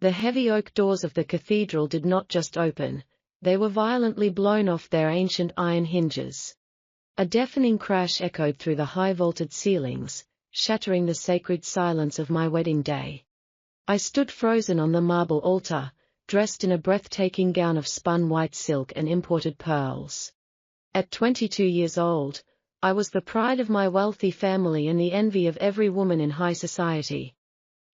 The heavy oak doors of the cathedral did not just open, they were violently blown off their ancient iron hinges. A deafening crash echoed through the high-vaulted ceilings, shattering the sacred silence of my wedding day. I stood frozen on the marble altar, dressed in a breathtaking gown of spun white silk and imported pearls. At 22 years old, I was the pride of my wealthy family and the envy of every woman in high society.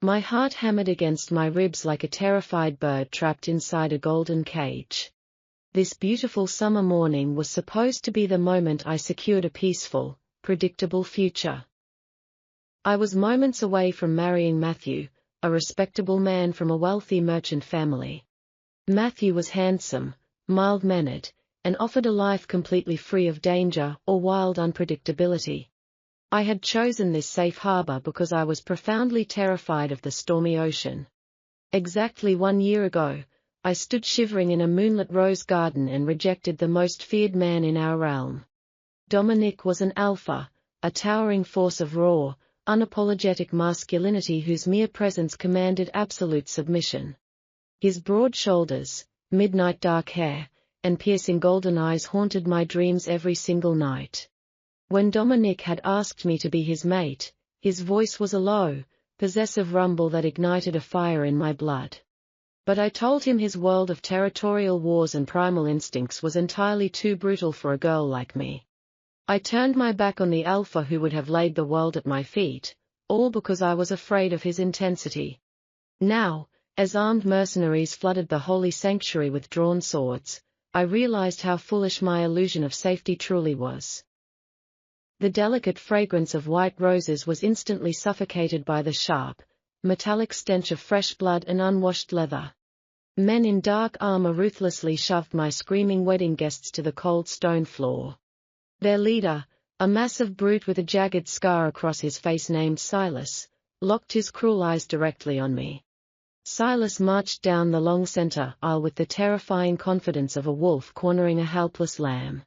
My heart hammered against my ribs like a terrified bird trapped inside a golden cage. This beautiful summer morning was supposed to be the moment I secured a peaceful, predictable future. I was moments away from marrying Matthew, a respectable man from a wealthy merchant family. Matthew was handsome, mild-mannered, and offered a life completely free of danger or wild unpredictability. I had chosen this safe harbor because I was profoundly terrified of the stormy ocean. Exactly 1 year ago, I stood shivering in a moonlit rose garden and rejected the most feared man in our realm. Dominic was an alpha, a towering force of raw, unapologetic masculinity whose mere presence commanded absolute submission. His broad shoulders, midnight dark hair, and piercing golden eyes haunted my dreams every single night. When Dominic had asked me to be his mate, his voice was a low, possessive rumble that ignited a fire in my blood. But I told him his world of territorial wars and primal instincts was entirely too brutal for a girl like me. I turned my back on the alpha who would have laid the world at my feet, all because I was afraid of his intensity. Now, as armed mercenaries flooded the holy sanctuary with drawn swords, I realized how foolish my illusion of safety truly was. The delicate fragrance of white roses was instantly suffocated by the sharp, metallic stench of fresh blood and unwashed leather. Men in dark armor ruthlessly shoved my screaming wedding guests to the cold stone floor. Their leader, a massive brute with a jagged scar across his face named Silas, locked his cruel eyes directly on me. Silas marched down the long center aisle with the terrifying confidence of a wolf cornering a helpless lamb.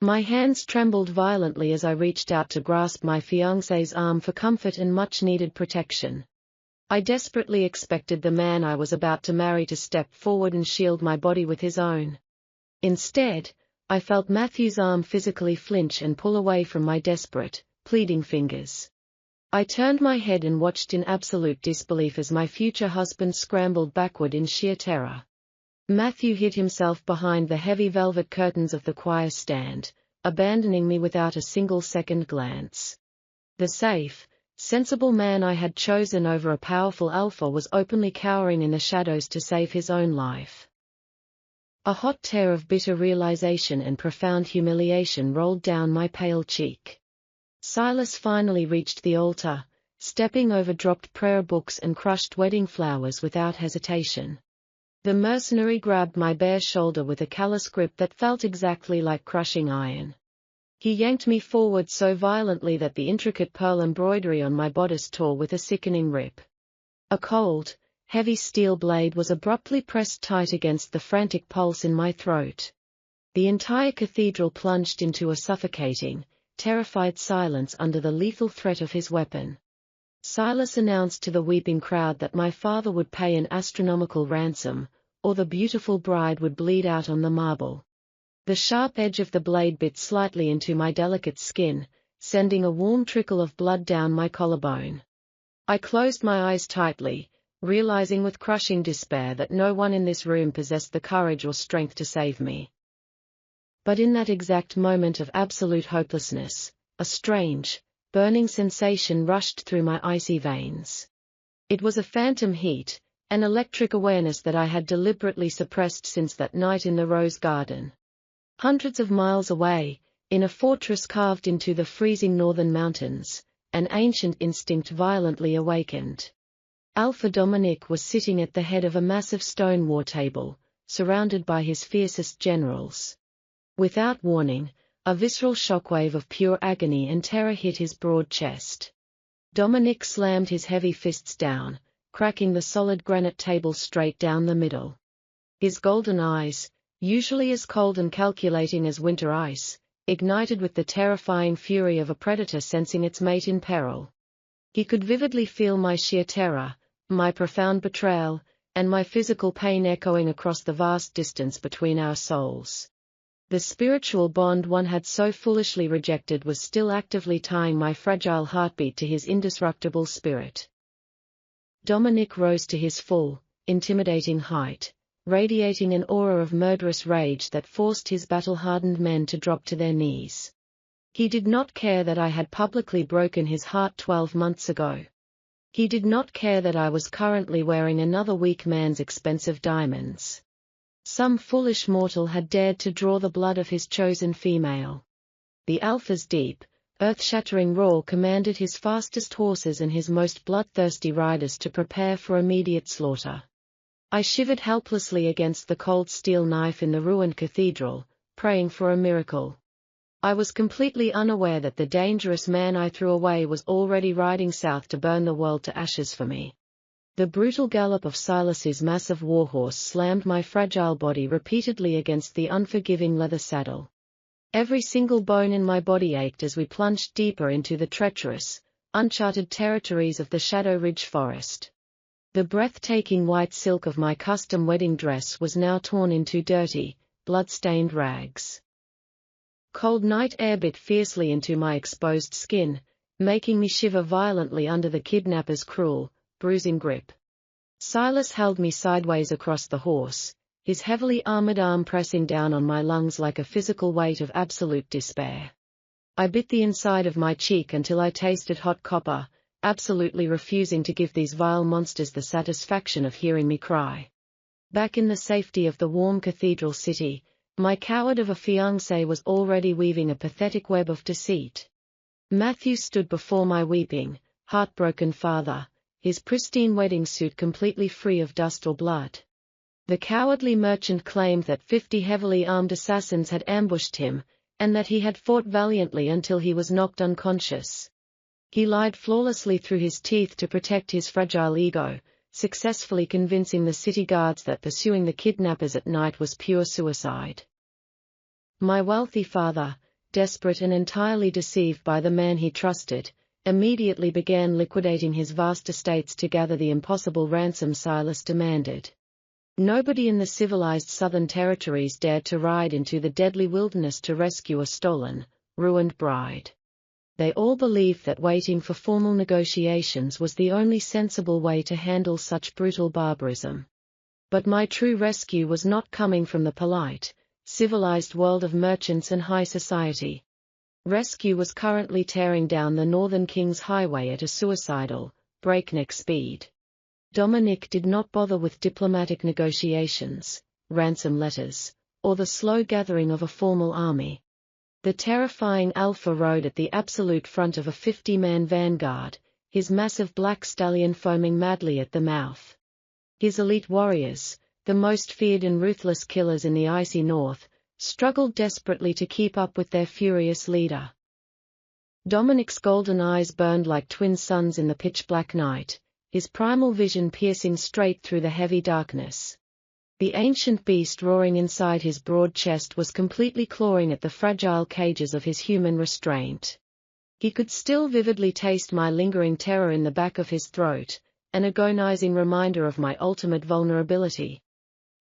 My hands trembled violently as I reached out to grasp my fiancé's arm for comfort and much-needed protection. I desperately expected the man I was about to marry to step forward and shield my body with his own. Instead, I felt Matthew's arm physically flinch and pull away from my desperate, pleading fingers. I turned my head and watched in absolute disbelief as my future husband scrambled backward in sheer terror. Matthew hid himself behind the heavy velvet curtains of the choir stand, abandoning me without a single second glance. The safe, sensible man I had chosen over a powerful alpha was openly cowering in the shadows to save his own life. A hot tear of bitter realization and profound humiliation rolled down my pale cheek. Silas finally reached the altar, stepping over dropped prayer books and crushed wedding flowers without hesitation. The mercenary grabbed my bare shoulder with a callous grip that felt exactly like crushing iron. He yanked me forward so violently that the intricate pearl embroidery on my bodice tore with a sickening rip. A cold, heavy steel blade was abruptly pressed tight against the frantic pulse in my throat. The entire cathedral plunged into a suffocating, terrified silence under the lethal threat of his weapon. Silas announced to the weeping crowd that my father would pay an astronomical ransom, or the beautiful bride would bleed out on the marble. The sharp edge of the blade bit slightly into my delicate skin, sending a warm trickle of blood down my collarbone. I closed my eyes tightly, realizing with crushing despair that no one in this room possessed the courage or strength to save me. But in that exact moment of absolute hopelessness, a strange, burning sensation rushed through my icy veins. It was a phantom heat, an electric awareness that I had deliberately suppressed since that night in the rose garden. Hundreds of miles away, in a fortress carved into the freezing northern mountains, an ancient instinct violently awakened. Alpha Dominic was sitting at the head of a massive stone war table, surrounded by his fiercest generals. Without warning, a visceral shockwave of pure agony and terror hit his broad chest. Dominic slammed his heavy fists down, cracking the solid granite table straight down the middle. His golden eyes, usually as cold and calculating as winter ice, ignited with the terrifying fury of a predator sensing its mate in peril. He could vividly feel my sheer terror, my profound betrayal, and my physical pain echoing across the vast distance between our souls. The spiritual bond one had so foolishly rejected was still actively tying my fragile heartbeat to his indestructible spirit. Dominic rose to his full, intimidating height, radiating an aura of murderous rage that forced his battle-hardened men to drop to their knees. He did not care that I had publicly broken his heart 12 months ago. He did not care that I was currently wearing another weak man's expensive diamonds. Some foolish mortal had dared to draw the blood of his chosen female. The Alpha's deep, earth-shattering roar commanded his fastest horses and his most bloodthirsty riders to prepare for immediate slaughter. I shivered helplessly against the cold steel knife in the ruined cathedral, praying for a miracle. I was completely unaware that the dangerous man I threw away was already riding south to burn the world to ashes for me. The brutal gallop of Silas's massive warhorse slammed my fragile body repeatedly against the unforgiving leather saddle. Every single bone in my body ached as we plunged deeper into the treacherous, uncharted territories of the Shadow Ridge forest. The breathtaking white silk of my custom wedding dress was now torn into dirty, blood-stained rags. Cold night air bit fiercely into my exposed skin, making me shiver violently under the kidnapper's cruel, bruising grip. Silas held me sideways across the horse, his heavily armored arm pressing down on my lungs like a physical weight of absolute despair. I bit the inside of my cheek until I tasted hot copper, absolutely refusing to give these vile monsters the satisfaction of hearing me cry. Back in the safety of the warm cathedral city, my coward of a fiancé was already weaving a pathetic web of deceit. Matthew stood before my weeping, heartbroken father, his pristine wedding suit completely free of dust or blood. The cowardly merchant claimed that 50 heavily armed assassins had ambushed him, and that he had fought valiantly until he was knocked unconscious. He lied flawlessly through his teeth to protect his fragile ego, successfully convincing the city guards that pursuing the kidnappers at night was pure suicide. My wealthy father, desperate and entirely deceived by the man he trusted, immediately began liquidating his vast estates to gather the impossible ransom Silas demanded. Nobody in the civilized southern territories dared to ride into the deadly wilderness to rescue a stolen, ruined bride. They all believed that waiting for formal negotiations was the only sensible way to handle such brutal barbarism. But my true rescue was not coming from the polite, civilized world of merchants and high society. Rescue was currently tearing down the Northern King's Highway at a suicidal, breakneck speed. Dominic did not bother with diplomatic negotiations, ransom letters, or the slow gathering of a formal army. The terrifying Alpha rode at the absolute front of a 50-man vanguard, his massive black stallion foaming madly at the mouth. His elite warriors, the most feared and ruthless killers in the icy north, struggled desperately to keep up with their furious leader. Dominic's golden eyes burned like twin suns in the pitch-black night, his primal vision piercing straight through the heavy darkness. The ancient beast roaring inside his broad chest was completely clawing at the fragile cages of his human restraint. He could still vividly taste my lingering terror in the back of his throat, an agonizing reminder of my ultimate vulnerability.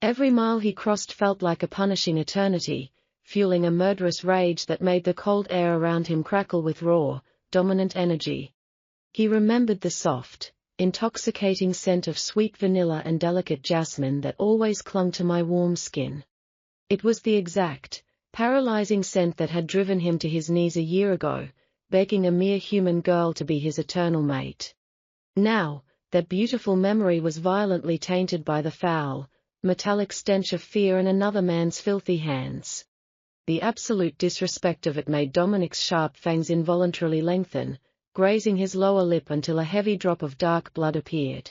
Every mile he crossed felt like a punishing eternity, fueling a murderous rage that made the cold air around him crackle with raw, dominant energy. He remembered the soft, intoxicating scent of sweet vanilla and delicate jasmine that always clung to my warm skin. It was the exact, paralyzing scent that had driven him to his knees a year ago, begging a mere human girl to be his eternal mate. Now, that beautiful memory was violently tainted by the foul, metallic stench of fear and another man's filthy hands. The absolute disrespect of it made Dominic's sharp fangs involuntarily lengthen, grazing his lower lip until a heavy drop of dark blood appeared.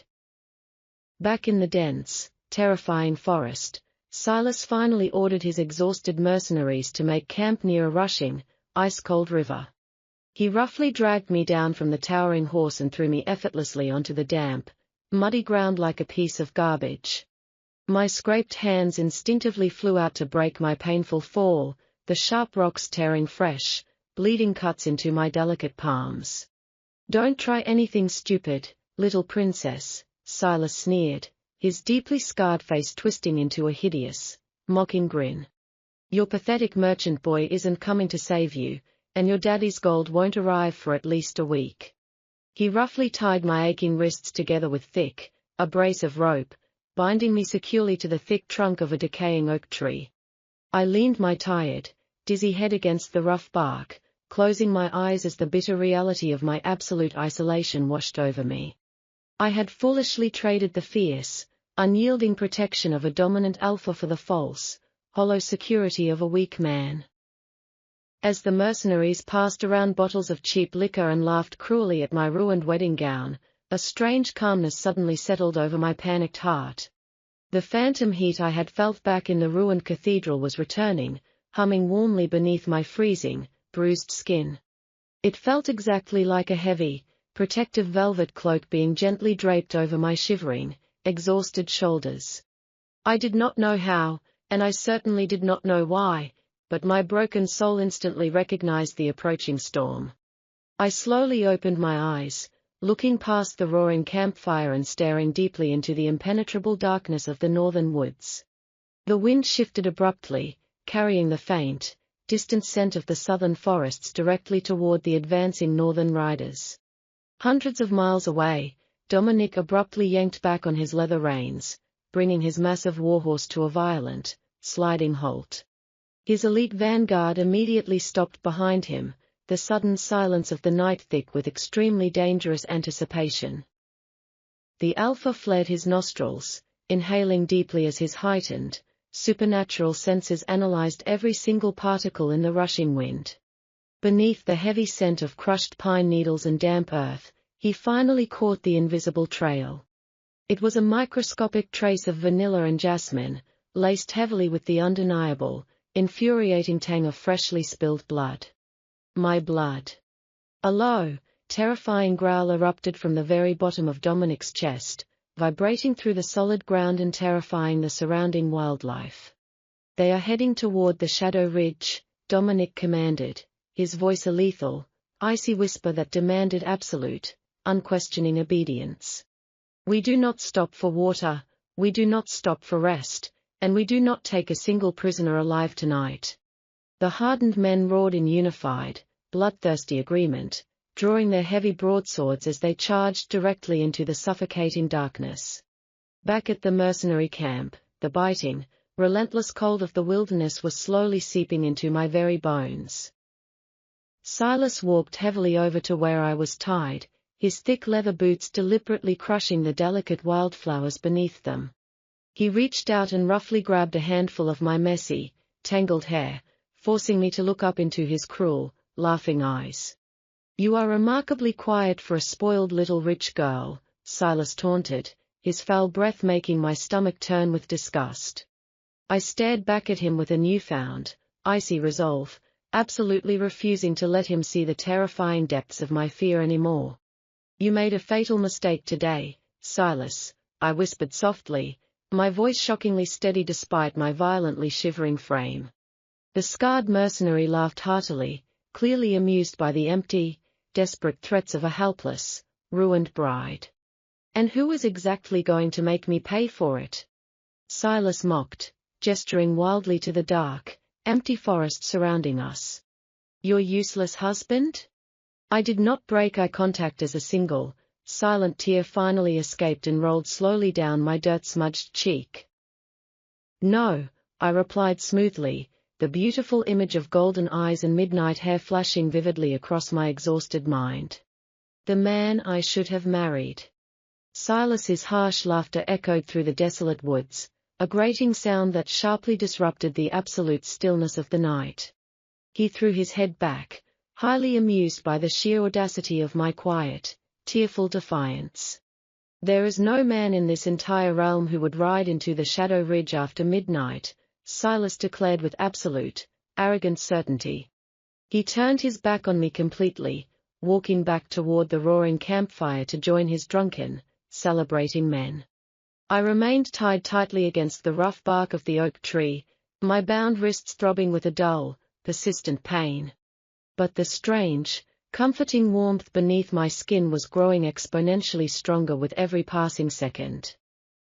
Back in the dense, terrifying forest, Silas finally ordered his exhausted mercenaries to make camp near a rushing, ice-cold river. He roughly dragged me down from the towering horse and threw me effortlessly onto the damp, muddy ground like a piece of garbage. My scraped hands instinctively flew out to break my painful fall, the sharp rocks tearing fresh, bleeding cuts into my delicate palms. "Don't try anything stupid, little princess," Silas sneered, his deeply scarred face twisting into a hideous, mocking grin. Your pathetic merchant boy isn't coming to save you, and your daddy's gold won't arrive for at least a week. He roughly tied my aching wrists together with thick, abrasive rope, binding me securely to the thick trunk of a decaying oak tree. I leaned my tired, dizzy head against the rough bark, closing my eyes as the bitter reality of my absolute isolation washed over me. I had foolishly traded the fierce, unyielding protection of a dominant alpha for the false, hollow security of a weak man. As the mercenaries passed around bottles of cheap liquor and laughed cruelly at my ruined wedding gown, a strange calmness suddenly settled over my panicked heart. The phantom heat I had felt back in the ruined cathedral was returning, humming warmly beneath my freezing, bruised skin. It felt exactly like a heavy, protective velvet cloak being gently draped over my shivering, exhausted shoulders. I did not know how, and I certainly did not know why, but my broken soul instantly recognized the approaching storm. I slowly opened my eyes, looking past the roaring campfire and staring deeply into the impenetrable darkness of the northern woods. The wind shifted abruptly, carrying the faint, distant scent of the southern forests directly toward the advancing northern riders. Hundreds of miles away, Dominic abruptly yanked back on his leather reins, bringing his massive warhorse to a violent, sliding halt. His elite vanguard immediately stopped behind him, the sudden silence of the night thick with extremely dangerous anticipation. The alpha fled his nostrils, inhaling deeply as his heightened, supernatural senses analyzed every single particle in the rushing wind. Beneath the heavy scent of crushed pine needles and damp earth, he finally caught the invisible trail. It was a microscopic trace of vanilla and jasmine, laced heavily with the undeniable, infuriating tang of freshly spilled blood. My blood. A low, terrifying growl erupted from the very bottom of Dominic's chest, vibrating through the solid ground and terrifying the surrounding wildlife. They are heading toward the Shadow Ridge, Dominic commanded, his voice a lethal, icy whisper that demanded absolute, unquestioning obedience. We do not stop for water, we do not stop for rest, and we do not take a single prisoner alive tonight. The hardened men roared in unified, bloodthirsty agreement, drawing their heavy broadswords as they charged directly into the suffocating darkness. Back at the mercenary camp, the biting, relentless cold of the wilderness was slowly seeping into my very bones. Silas walked heavily over to where I was tied, his thick leather boots deliberately crushing the delicate wildflowers beneath them. He reached out and roughly grabbed a handful of my messy, tangled hair, forcing me to look up into his cruel, laughing eyes. You are remarkably quiet for a spoiled little rich girl, Silas taunted, his foul breath making my stomach turn with disgust. I stared back at him with a newfound, icy resolve, absolutely refusing to let him see the terrifying depths of my fear anymore. You made a fatal mistake today, Silas, I whispered softly, my voice shockingly steady despite my violently shivering frame. The scarred mercenary laughed heartily, clearly amused by the empty, desperate threats of a helpless, ruined bride. And who is exactly going to make me pay for it? Silas mocked, gesturing wildly to the dark, empty forest surrounding us. Your useless husband? I did not break eye contact as a single, silent tear finally escaped and rolled slowly down my dirt-smudged cheek. No, I replied smoothly, the beautiful image of golden eyes and midnight hair flashing vividly across my exhausted mind. The man I should have married. Silas's harsh laughter echoed through the desolate woods, a grating sound that sharply disrupted the absolute stillness of the night. He threw his head back, highly amused by the sheer audacity of my quiet, tearful defiance. There is no man in this entire realm who would ride into the Shadow Ridge after midnight, Silas declared with absolute, arrogant certainty. He turned his back on me completely, walking back toward the roaring campfire to join his drunken, celebrating men. I remained tied tightly against the rough bark of the oak tree, my bound wrists throbbing with a dull, persistent pain. But the strange, comforting warmth beneath my skin was growing exponentially stronger with every passing second.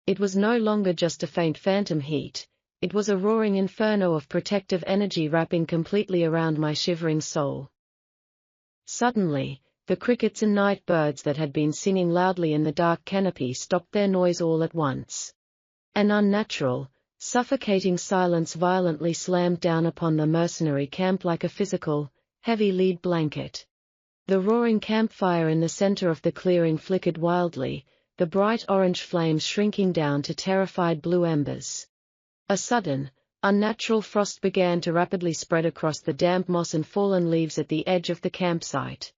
It was no longer just a faint phantom heat, it was a roaring inferno of protective energy wrapping completely around my shivering soul. Suddenly, the crickets and night birds that had been singing loudly in the dark canopy stopped their noise all at once. An unnatural, suffocating silence violently slammed down upon the mercenary camp like a physical, heavy lead blanket. The roaring campfire in the center of the clearing flickered wildly, the bright orange flames shrinking down to terrified blue embers. A sudden, unnatural frost began to rapidly spread across the damp moss and fallen leaves at the edge of the campsite.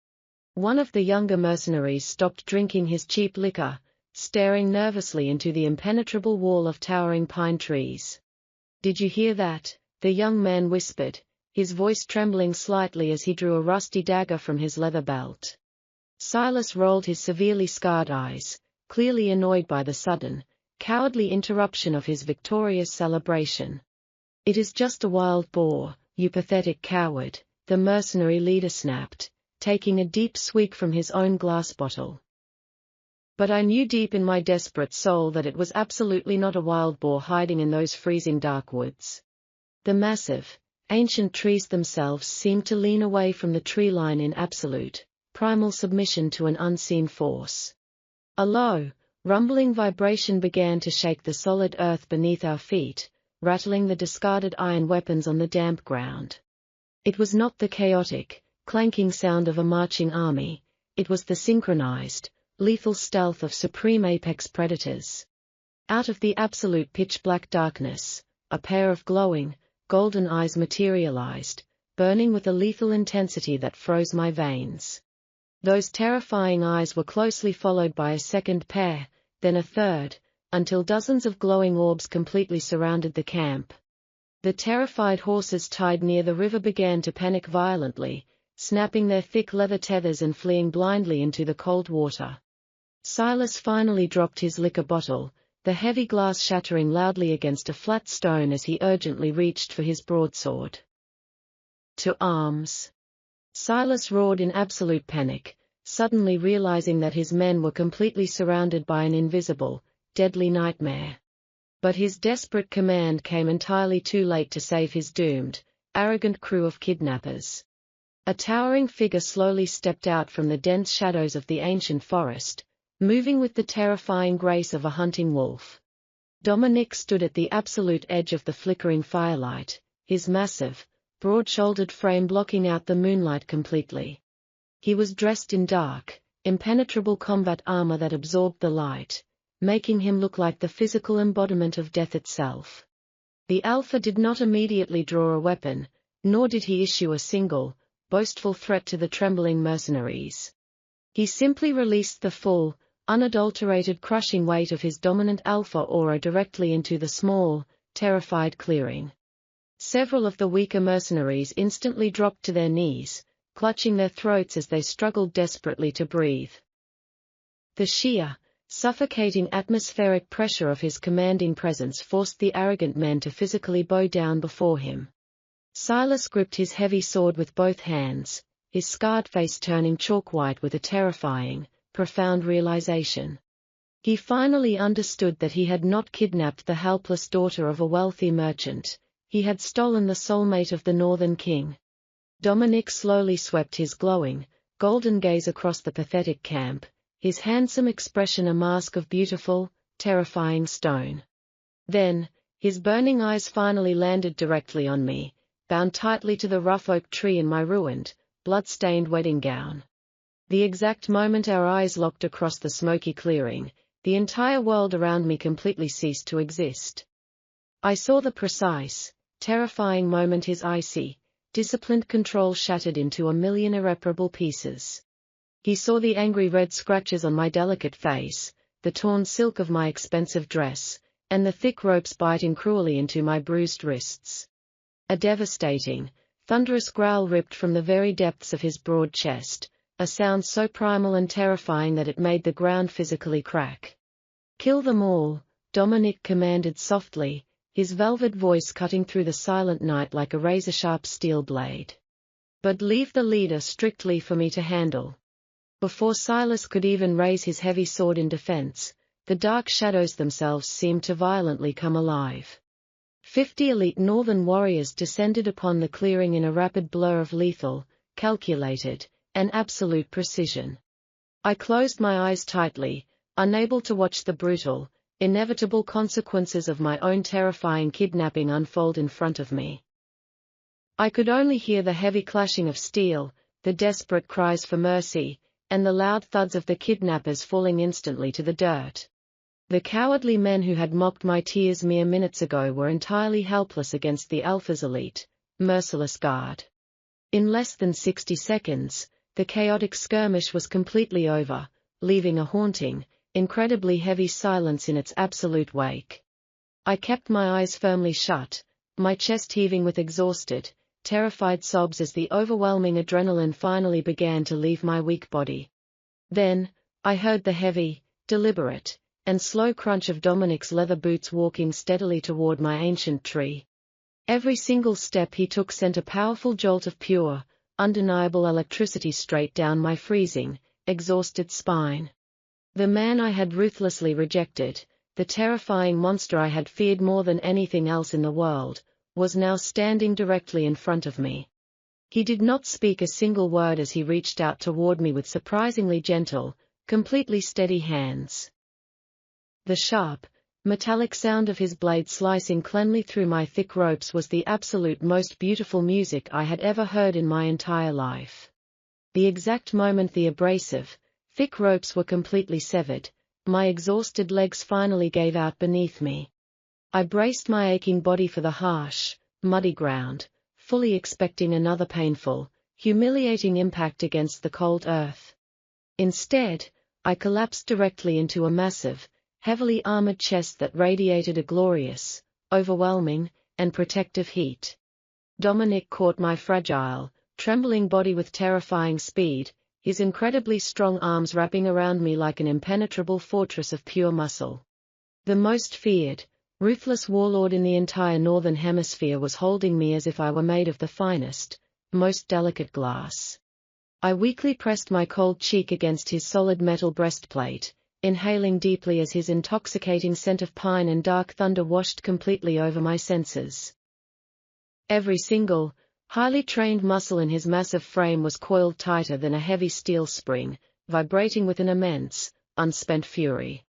One of the younger mercenaries stopped drinking his cheap liquor, staring nervously into the impenetrable wall of towering pine trees. "Did you hear that?" the young man whispered, his voice trembling slightly as he drew a rusty dagger from his leather belt. Silas rolled his severely scarred eyes, clearly annoyed by the sudden, cowardly interruption of his victorious celebration. "It is just a wild boar, you pathetic coward," the mercenary leader snapped, taking a deep swig from his own glass bottle. But I knew deep in my desperate soul that it was absolutely not a wild boar hiding in those freezing dark woods. The massive, ancient trees themselves seemed to lean away from the tree line in absolute, primal submission to an unseen force. A low, rumbling vibration began to shake the solid earth beneath our feet, rattling the discarded iron weapons on the damp ground. It was not the chaotic, clanking sound of a marching army, it was the synchronized, lethal stealth of supreme apex predators. Out of the absolute pitch-black darkness, a pair of glowing, golden eyes materialized, burning with a lethal intensity that froze my veins. Those terrifying eyes were closely followed by a second pair, then a third, until dozens of glowing orbs completely surrounded the camp. The terrified horses tied near the river began to panic violently, snapping their thick leather tethers and fleeing blindly into the cold water. Silas finally dropped his liquor bottle, the heavy glass shattering loudly against a flat stone as he urgently reached for his broadsword. "To arms!" Silas roared in absolute panic, suddenly realizing that his men were completely surrounded by an invisible, deadly nightmare. But his desperate command came entirely too late to save his doomed, arrogant crew of kidnappers. A towering figure slowly stepped out from the dense shadows of the ancient forest, moving with the terrifying grace of a hunting wolf. Dominic stood at the absolute edge of the flickering firelight, his massive, broad-shouldered frame blocking out the moonlight completely. He was dressed in dark, impenetrable combat armor that absorbed the light, making him look like the physical embodiment of death itself. The Alpha did not immediately draw a weapon, nor did he issue a single, boastful threat to the trembling mercenaries. He simply released the full, unadulterated crushing weight of his dominant alpha aura directly into the small, terrified clearing. Several of the weaker mercenaries instantly dropped to their knees, clutching their throats as they struggled desperately to breathe. The sheer, suffocating atmospheric pressure of his commanding presence forced the arrogant men to physically bow down before him. Silas gripped his heavy sword with both hands, his scarred face turning chalk white with a terrifying, profound realization. He finally understood that he had not kidnapped the helpless daughter of a wealthy merchant, he had stolen the soulmate of the Northern King. Dominic slowly swept his glowing, golden gaze across the pathetic camp, his handsome expression a mask of beautiful, terrifying stone. Then, his burning eyes finally landed directly on me, bound tightly to the rough oak tree in my ruined, blood-stained wedding gown. The exact moment our eyes locked across the smoky clearing, the entire world around me completely ceased to exist. I saw the precise, terrifying moment his icy, disciplined control shattered into a million irreparable pieces. He saw the angry red scratches on my delicate face, the torn silk of my expensive dress, and the thick ropes biting cruelly into my bruised wrists. A devastating, thunderous growl ripped from the very depths of his broad chest, a sound so primal and terrifying that it made the ground physically crack. "Kill them all," Dominic commanded softly, his velvet voice cutting through the silent night like a razor-sharp steel blade. "But leave the leader strictly for me to handle." Before Silas could even raise his heavy sword in defense, the dark shadows themselves seemed to violently come alive. 50 elite northern warriors descended upon the clearing in a rapid blur of lethal, calculated, and absolute precision. I closed my eyes tightly, unable to watch the brutal, inevitable consequences of my own terrifying kidnapping unfold in front of me. I could only hear the heavy clashing of steel, the desperate cries for mercy, and the loud thuds of the kidnappers falling instantly to the dirt. The cowardly men who had mocked my tears mere minutes ago were entirely helpless against the Alpha's elite, merciless guard. In less than 60 seconds, the chaotic skirmish was completely over, leaving a haunting, incredibly heavy silence in its absolute wake. I kept my eyes firmly shut, my chest heaving with exhausted, terrified sobs as the overwhelming adrenaline finally began to leave my weak body. Then, I heard the heavy, deliberate, and slow crunch of Dominic's leather boots walking steadily toward my ancient tree. Every single step he took sent a powerful jolt of pure, undeniable electricity straight down my freezing, exhausted spine. The man I had ruthlessly rejected, the terrifying monster I had feared more than anything else in the world, was now standing directly in front of me. He did not speak a single word as he reached out toward me with surprisingly gentle, completely steady hands. The sharp, metallic sound of his blade slicing cleanly through my thick ropes was the absolute most beautiful music I had ever heard in my entire life. The exact moment the abrasive, thick ropes were completely severed, my exhausted legs finally gave out beneath me. I braced my aching body for the harsh, muddy ground, fully expecting another painful, humiliating impact against the cold earth. Instead, I collapsed directly into a massive, heavily armored chest that radiated a glorious, overwhelming, and protective heat. Dominic caught my fragile, trembling body with terrifying speed, his incredibly strong arms wrapping around me like an impenetrable fortress of pure muscle. The most feared, ruthless warlord in the entire Northern Hemisphere was holding me as if I were made of the finest, most delicate glass. I weakly pressed my cold cheek against his solid metal breastplate, inhaling deeply as his intoxicating scent of pine and dark thunder washed completely over my senses. Every single, highly trained muscle in his massive frame was coiled tighter than a heavy steel spring, vibrating with an immense, unspent fury.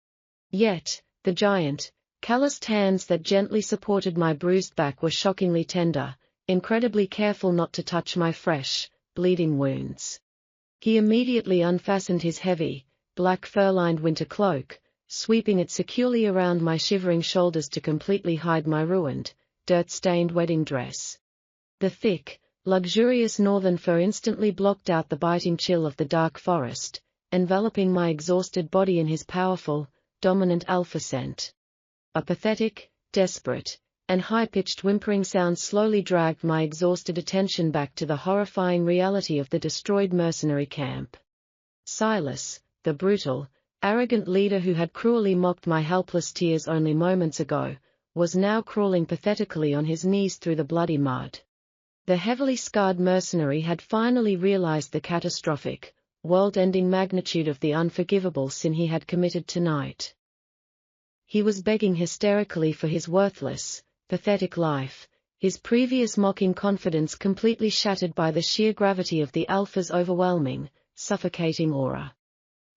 Yet, the giant, calloused hands that gently supported my bruised back were shockingly tender, incredibly careful not to touch my fresh, bleeding wounds. He immediately unfastened his heavy, black fur-lined winter cloak, sweeping it securely around my shivering shoulders to completely hide my ruined, dirt-stained wedding dress. The thick, luxurious northern fur instantly blocked out the biting chill of the dark forest, enveloping my exhausted body in his powerful, dominant alpha scent. A pathetic, desperate, and high-pitched whimpering sound slowly dragged my exhausted attention back to the horrifying reality of the destroyed mercenary camp. Silas, the brutal, arrogant leader who had cruelly mocked my helpless tears only moments ago, was now crawling pathetically on his knees through the bloody mud. The heavily scarred mercenary had finally realized the catastrophic, world-ending magnitude of the unforgivable sin he had committed tonight. He was begging hysterically for his worthless, pathetic life, his previous mocking confidence completely shattered by the sheer gravity of the Alpha's overwhelming, suffocating aura.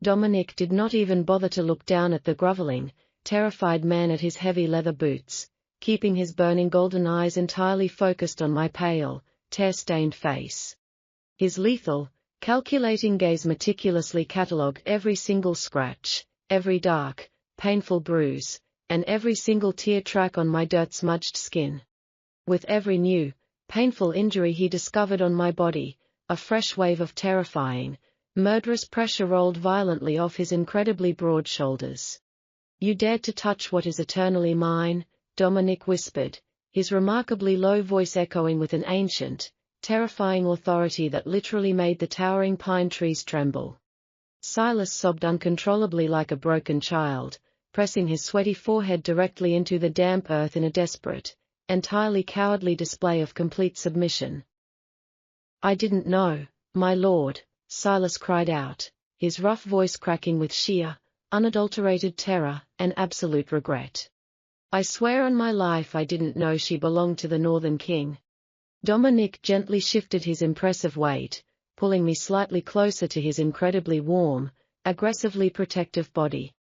Dominic did not even bother to look down at the groveling, terrified man at his heavy leather boots, keeping his burning golden eyes entirely focused on my pale, tear-stained face. His lethal, calculating gaze meticulously catalogued every single scratch, every dark, painful bruise, and every single tear track on my dirt-smudged skin. With every new, painful injury he discovered on my body, a fresh wave of terrifying, murderous pressure rolled violently off his incredibly broad shoulders. "You dared to touch what is eternally mine," Dominic whispered, his remarkably low voice echoing with an ancient, terrifying authority that literally made the towering pine trees tremble. Silas sobbed uncontrollably like a broken child, pressing his sweaty forehead directly into the damp earth in a desperate, entirely cowardly display of complete submission. "I didn't know, my lord," Silas cried out, his rough voice cracking with sheer, unadulterated terror, and absolute regret. I swear on my life I didn't know she belonged to the Northern King. Dominic gently shifted his impressive weight, pulling me slightly closer to his incredibly warm, aggressively protective body.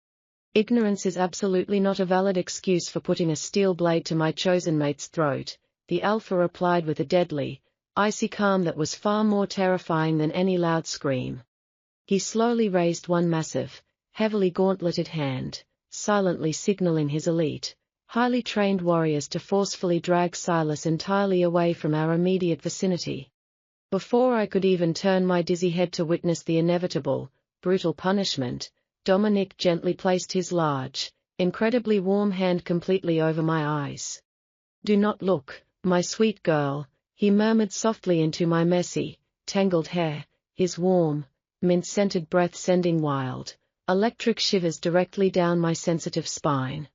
Ignorance is absolutely not a valid excuse for putting a steel blade to my chosen mate's throat, the Alpha replied with a deadly, icy calm that was far more terrifying than any loud scream. He slowly raised one massive, heavily gauntleted hand, silently signaling his elite, highly trained warriors to forcefully drag Silas entirely away from our immediate vicinity. Before I could even turn my dizzy head to witness the inevitable, brutal punishment, Dominic gently placed his large, incredibly warm hand completely over my eyes. "Do not look, my sweet girl," he murmured softly into my messy, tangled hair, his warm, mint-scented breath sending wild, electric shivers directly down my sensitive spine.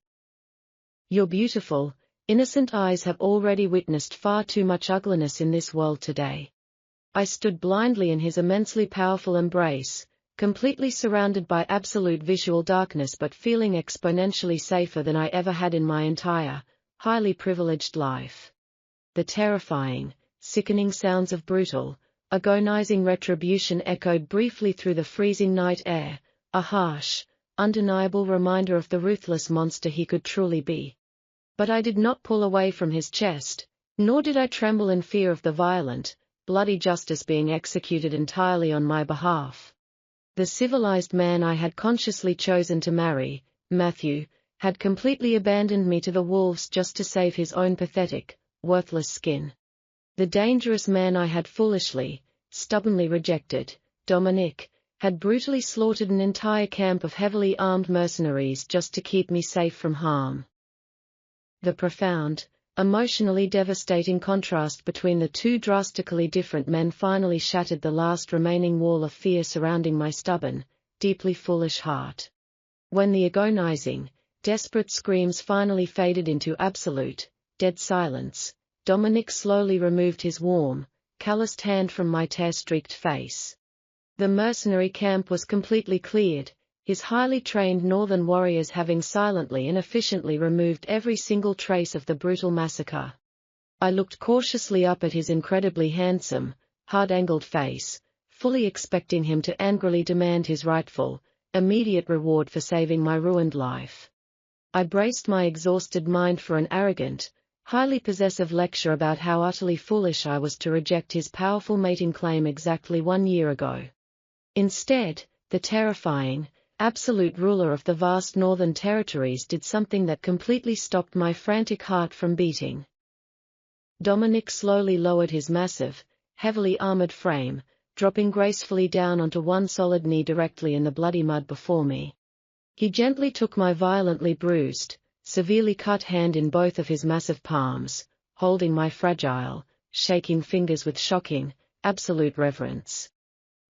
"Your beautiful, innocent eyes have already witnessed far too much ugliness in this world today." I stood blindly in his immensely powerful embrace, completely surrounded by absolute visual darkness but feeling exponentially safer than I ever had in my entire, highly privileged life. The terrifying, sickening sounds of brutal, agonizing retribution echoed briefly through the freezing night air, a harsh, undeniable reminder of the ruthless monster he could truly be. But I did not pull away from his chest, nor did I tremble in fear of the violent, bloody justice being executed entirely on my behalf. The civilized man I had consciously chosen to marry, Matthew, had completely abandoned me to the wolves just to save his own pathetic, worthless skin. The dangerous man I had foolishly, stubbornly rejected, Dominic, had brutally slaughtered an entire camp of heavily armed mercenaries just to keep me safe from harm. The profound, emotionally devastating contrast between the two drastically different men finally shattered the last remaining wall of fear surrounding my stubborn, deeply foolish heart. When the agonizing, desperate screams finally faded into absolute, dead silence, Dominic slowly removed his warm, calloused hand from my tear-streaked face. The mercenary camp was completely cleared, his highly trained northern warriors having silently and efficiently removed every single trace of the brutal massacre. I looked cautiously up at his incredibly handsome, hard-angled face, fully expecting him to angrily demand his rightful, immediate reward for saving my ruined life. I braced my exhausted mind for an arrogant, highly possessive lecture about how utterly foolish I was to reject his powerful mating claim exactly 1 year ago. Instead, the terrifying, absolute ruler of the vast northern territories did something that completely stopped my frantic heart from beating. Dominic slowly lowered his massive, heavily armored frame, dropping gracefully down onto one solid knee directly in the bloody mud before me. He gently took my violently bruised, severely cut hand in both of his massive palms, holding my fragile, shaking fingers with shocking, absolute reverence.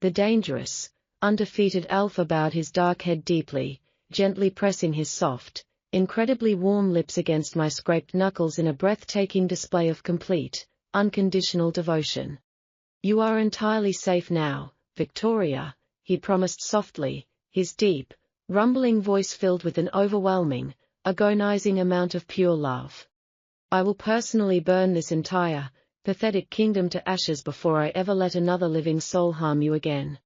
The dangerous, undefeated Alpha bowed his dark head deeply, gently pressing his soft, incredibly warm lips against my scraped knuckles in a breathtaking display of complete, unconditional devotion. "You are entirely safe now, Victoria," he promised softly, his deep, rumbling voice filled with an overwhelming, agonizing amount of pure love. "I will personally burn this entire, pathetic kingdom to ashes before I ever let another living soul harm you again."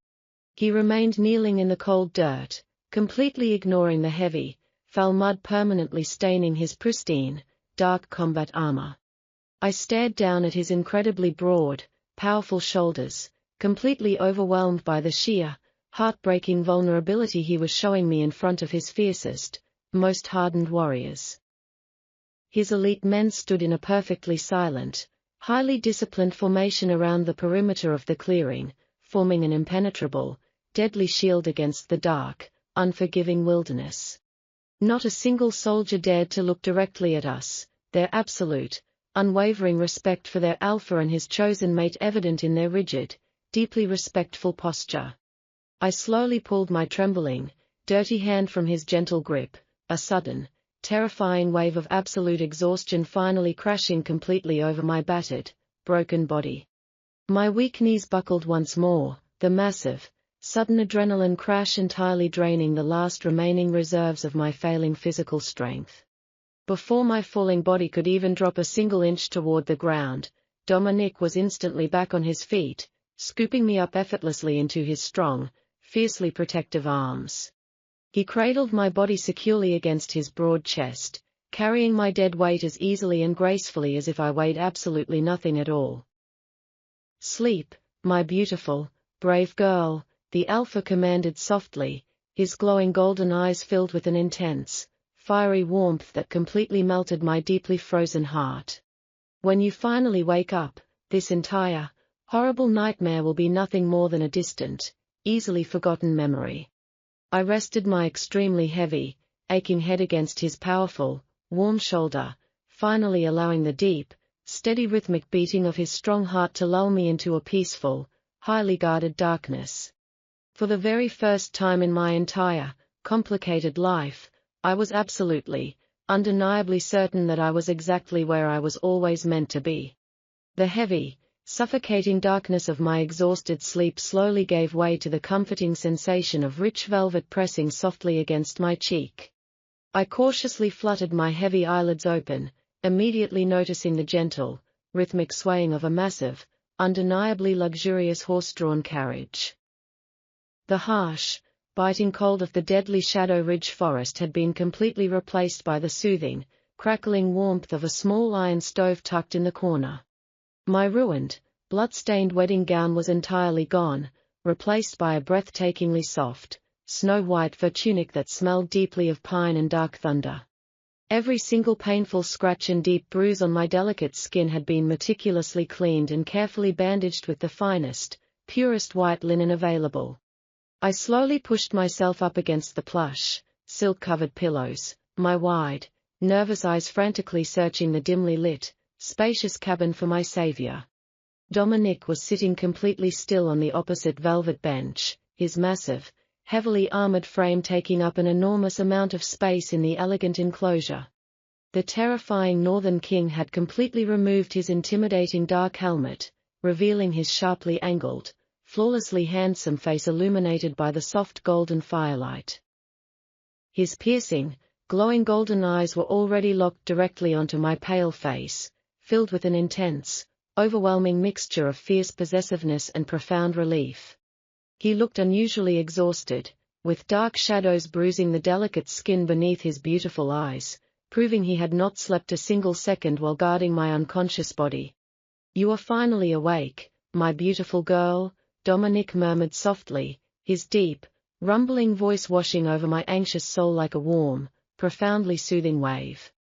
He remained kneeling in the cold dirt, completely ignoring the heavy, foul mud permanently staining his pristine, dark combat armor. I stared down at his incredibly broad, powerful shoulders, completely overwhelmed by the sheer, heartbreaking vulnerability he was showing me in front of his fiercest, most hardened warriors. His elite men stood in a perfectly silent, highly disciplined formation around the perimeter of the clearing, forming an impenetrable, deadly shield against the dark, unforgiving wilderness. Not a single soldier dared to look directly at us, their absolute, unwavering respect for their Alpha and his chosen mate evident in their rigid, deeply respectful posture. I slowly pulled my trembling, dirty hand from his gentle grip, a sudden, terrifying wave of absolute exhaustion finally crashing completely over my battered, broken body. My weak knees buckled once more, the massive, sudden adrenaline crash entirely draining the last remaining reserves of my failing physical strength. Before my falling body could even drop a single inch toward the ground, Dominic was instantly back on his feet, scooping me up effortlessly into his strong, fiercely protective arms. He cradled my body securely against his broad chest, carrying my dead weight as easily and gracefully as if I weighed absolutely nothing at all. "Sleep, my beautiful, brave girl," the Alpha commanded softly, his glowing golden eyes filled with an intense, fiery warmth that completely melted my deeply frozen heart. "When you finally wake up, this entire, horrible nightmare will be nothing more than a distant, easily forgotten memory." I rested my extremely heavy, aching head against his powerful, warm shoulder, finally allowing the deep, steady rhythmic beating of his strong heart to lull me into a peaceful, highly guarded darkness. For the very first time in my entire, complicated life, I was absolutely, undeniably certain that I was exactly where I was always meant to be. The heavy, suffocating darkness of my exhausted sleep slowly gave way to the comforting sensation of rich velvet pressing softly against my cheek. I cautiously fluttered my heavy eyelids open, immediately noticing the gentle, rhythmic swaying of a massive, undeniably luxurious horse-drawn carriage. The harsh, biting cold of the deadly Shadow Ridge forest had been completely replaced by the soothing, crackling warmth of a small iron stove tucked in the corner. My ruined, blood-stained wedding gown was entirely gone, replaced by a breathtakingly soft, snow-white fur tunic that smelled deeply of pine and dark thunder. Every single painful scratch and deep bruise on my delicate skin had been meticulously cleaned and carefully bandaged with the finest, purest white linen available. I slowly pushed myself up against the plush, silk-covered pillows, my wide, nervous eyes frantically searching the dimly lit, spacious cabin for my savior. Dominic was sitting completely still on the opposite velvet bench, his massive, heavily armored frame taking up an enormous amount of space in the elegant enclosure. The terrifying Northern King had completely removed his intimidating dark helmet, revealing his sharply angled, flawlessly handsome face illuminated by the soft golden firelight. His piercing, glowing golden eyes were already locked directly onto my pale face, filled with an intense, overwhelming mixture of fierce possessiveness and profound relief. He looked unusually exhausted, with dark shadows bruising the delicate skin beneath his beautiful eyes, proving he had not slept a single second while guarding my unconscious body. "You are finally awake, my beautiful girl," Dominic murmured softly, his deep, rumbling voice washing over my anxious soul like a warm, profoundly soothing wave.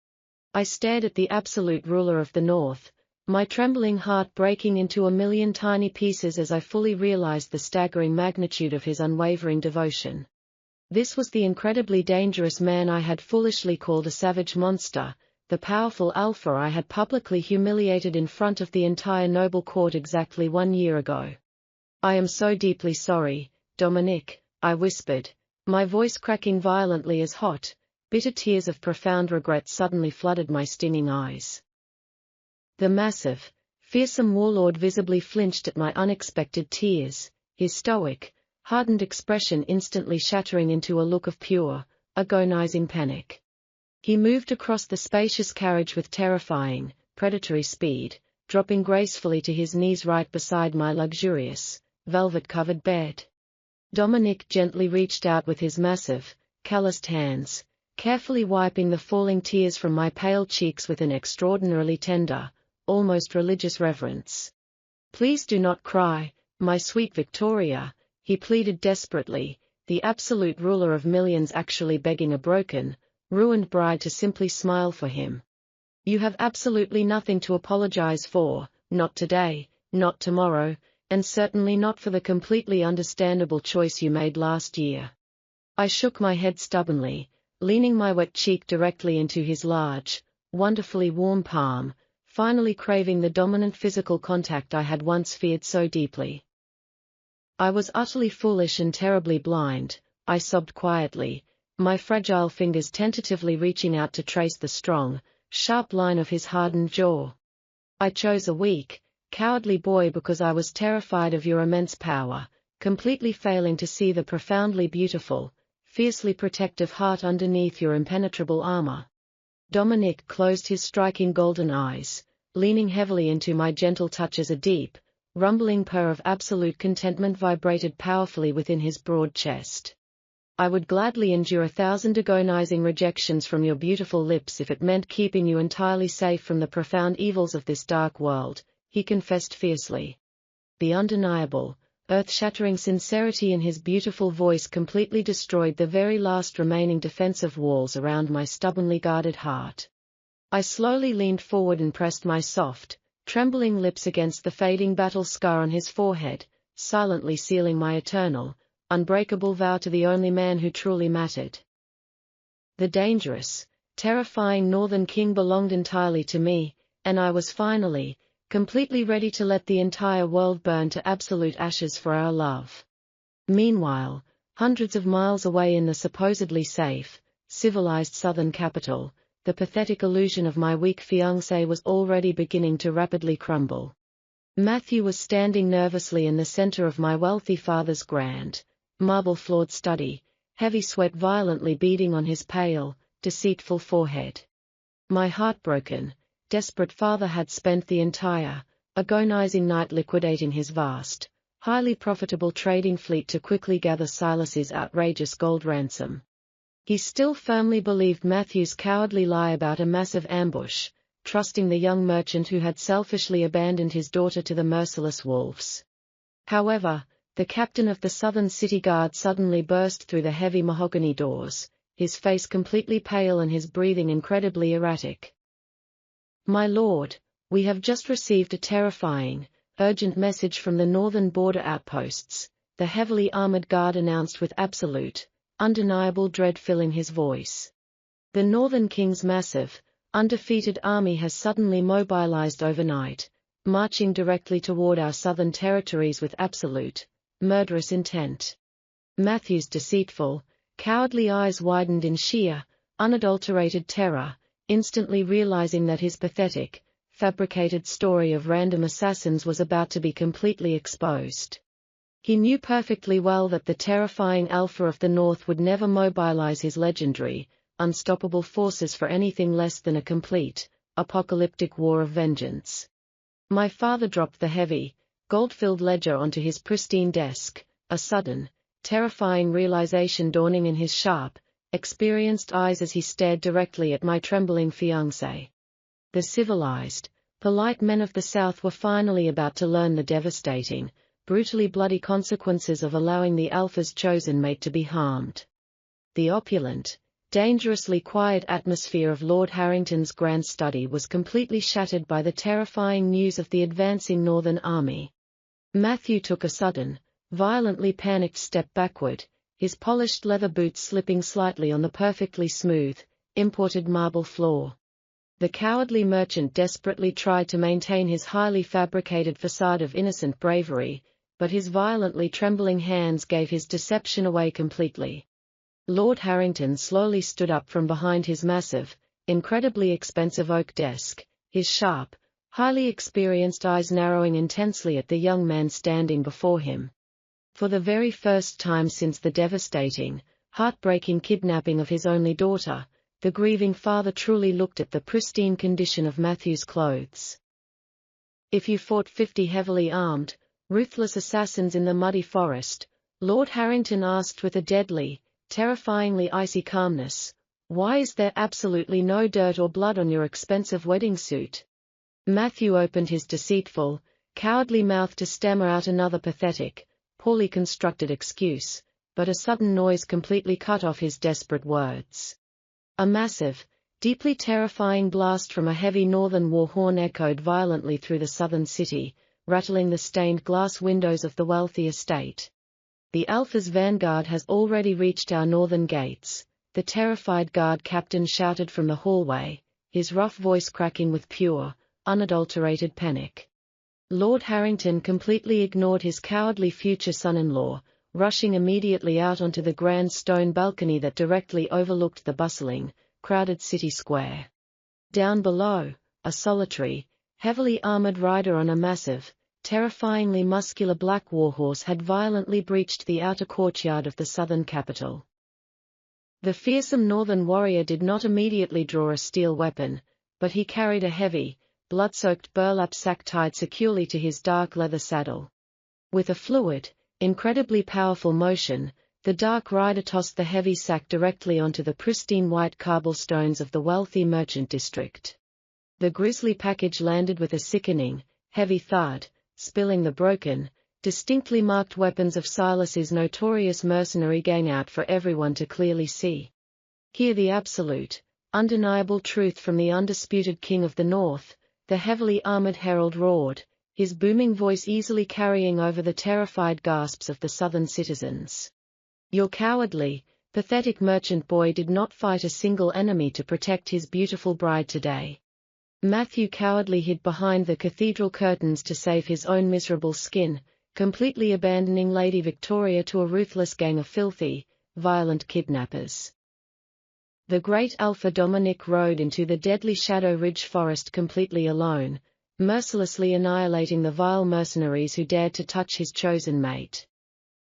I stared at the absolute ruler of the North, my trembling heart breaking into a million tiny pieces as I fully realized the staggering magnitude of his unwavering devotion. This was the incredibly dangerous man I had foolishly called a savage monster, the powerful Alpha I had publicly humiliated in front of the entire noble court exactly 1 year ago. "I am so deeply sorry, Dominic," I whispered, my voice cracking violently as hot, bitter tears of profound regret suddenly flooded my stinging eyes. The massive, fearsome warlord visibly flinched at my unexpected tears, his stoic, hardened expression instantly shattering into a look of pure, agonizing panic. He moved across the spacious carriage with terrifying, predatory speed, dropping gracefully to his knees right beside my luxurious, velvet-covered bed. Dominic gently reached out with his massive, calloused hands, carefully wiping the falling tears from my pale cheeks with an extraordinarily tender, almost religious reverence. "Please do not cry, my sweet Victoria," he pleaded desperately, the absolute ruler of millions actually begging a broken, ruined bride to simply smile for him. "You have absolutely nothing to apologize for, not today, not tomorrow, and certainly not for the completely understandable choice you made last year." I shook my head stubbornly, leaning my wet cheek directly into his large, wonderfully warm palm, finally craving the dominant physical contact I had once feared so deeply. "I was utterly foolish and terribly blind," I sobbed quietly, my fragile fingers tentatively reaching out to trace the strong, sharp line of his hardened jaw. "I chose a weak, cowardly boy because I was terrified of your immense power," completely failing to see the profoundly beautiful, fiercely protective heart underneath your impenetrable armor. Dominic closed his striking golden eyes, leaning heavily into my gentle touch as a deep, rumbling purr of absolute contentment vibrated powerfully within his broad chest. I would gladly endure 1,000 agonizing rejections from your beautiful lips if it meant keeping you entirely safe from the profound evils of this dark world, he confessed fiercely. The undeniable, earth-shattering sincerity in his beautiful voice completely destroyed the very last remaining defensive walls around my stubbornly guarded heart. I slowly leaned forward and pressed my soft, trembling lips against the fading battle scar on his forehead, silently sealing my eternal, unbreakable vow to the only man who truly mattered. The dangerous, terrifying Northern King belonged entirely to me, and I was finally, completely ready to let the entire world burn to absolute ashes for our love. Meanwhile, hundreds of miles away in the supposedly safe, civilized southern capital, the pathetic illusion of my weak fiancé was already beginning to rapidly crumble. Matthew was standing nervously in the center of my wealthy father's grand, marble-floored study, heavy sweat violently beading on his pale, deceitful forehead. My heartbroken, desperate father had spent the entire, agonizing night liquidating his vast, highly profitable trading fleet to quickly gather Silas's outrageous gold ransom. He still firmly believed Matthew's cowardly lie about a massive ambush, trusting the young merchant who had selfishly abandoned his daughter to the merciless wolves. However, the captain of the Southern City Guard suddenly burst through the heavy mahogany doors, his face completely pale and his breathing incredibly erratic. "My lord, we have just received a terrifying, urgent message from the northern border outposts," the heavily armored guard announced with absolute, undeniable dread filling his voice. "The Northern King's massive, undefeated army has suddenly mobilized overnight, marching directly toward our southern territories with absolute, murderous intent." Matthew's deceitful, cowardly eyes widened in sheer, unadulterated terror, instantly realizing that his pathetic, fabricated story of random assassins was about to be completely exposed. He knew perfectly well that the terrifying Alpha of the North would never mobilize his legendary, unstoppable forces for anything less than a complete, apocalyptic war of vengeance. My father dropped the heavy, gold-filled ledger onto his pristine desk, a sudden, terrifying realization dawning in his sharp, experienced eyes as he stared directly at my trembling fiancé. The civilized, polite men of the South were finally about to learn the devastating, brutally bloody consequences of allowing the Alpha's chosen mate to be harmed. The opulent, dangerously quiet atmosphere of Lord Harrington's grand study was completely shattered by the terrifying news of the advancing Northern Army. Matthew took a sudden, violently panicked step backward, his polished leather boots slipping slightly on the perfectly smooth, imported marble floor. The cowardly merchant desperately tried to maintain his highly fabricated facade of innocent bravery, but his violently trembling hands gave his deception away completely. Lord Harrington slowly stood up from behind his massive, incredibly expensive oak desk, his sharp, highly experienced eyes narrowing intensely at the young man standing before him. For the very first time since the devastating, heartbreaking kidnapping of his only daughter, the grieving father truly looked at the pristine condition of Matthew's clothes. "If you fought 50 heavily armed, ruthless assassins in the muddy forest," Lord Harrington asked with a deadly, terrifyingly icy calmness, "why is there absolutely no dirt or blood on your expensive wedding suit?" Matthew opened his deceitful, cowardly mouth to stammer out another pathetic, poorly constructed excuse, but a sudden noise completely cut off his desperate words. A massive, deeply terrifying blast from a heavy northern war horn echoed violently through the southern city, rattling the stained glass windows of the wealthy estate. "The Alpha's vanguard has already reached our northern gates," the terrified guard captain shouted from the hallway, his rough voice cracking with pure, unadulterated panic. Lord Harrington completely ignored his cowardly future son-in-law, rushing immediately out onto the grand stone balcony that directly overlooked the bustling, crowded city square. Down below, a solitary, heavily armored rider on a massive, terrifyingly muscular black warhorse had violently breached the outer courtyard of the southern capital. The fearsome northern warrior did not immediately draw a steel weapon, but he carried a heavy, blood-soaked burlap sack tied securely to his dark leather saddle. With a fluid, incredibly powerful motion, the dark rider tossed the heavy sack directly onto the pristine white cobblestones of the wealthy merchant district. The grisly package landed with a sickening, heavy thud, spilling the broken, distinctly marked weapons of Silas's notorious mercenary gang out for everyone to clearly see. Hear the absolute, undeniable truth from the undisputed king of the north, the heavily armored herald roared, his booming voice easily carrying over the terrified gasps of the southern citizens. Your cowardly, pathetic merchant boy did not fight a single enemy to protect his beautiful bride today. Matthew cowardly hid behind the cathedral curtains to save his own miserable skin, completely abandoning Lady Victoria to a ruthless gang of filthy, violent kidnappers. The great Alpha Dominic rode into the deadly Shadow Ridge forest completely alone, mercilessly annihilating the vile mercenaries who dared to touch his chosen mate.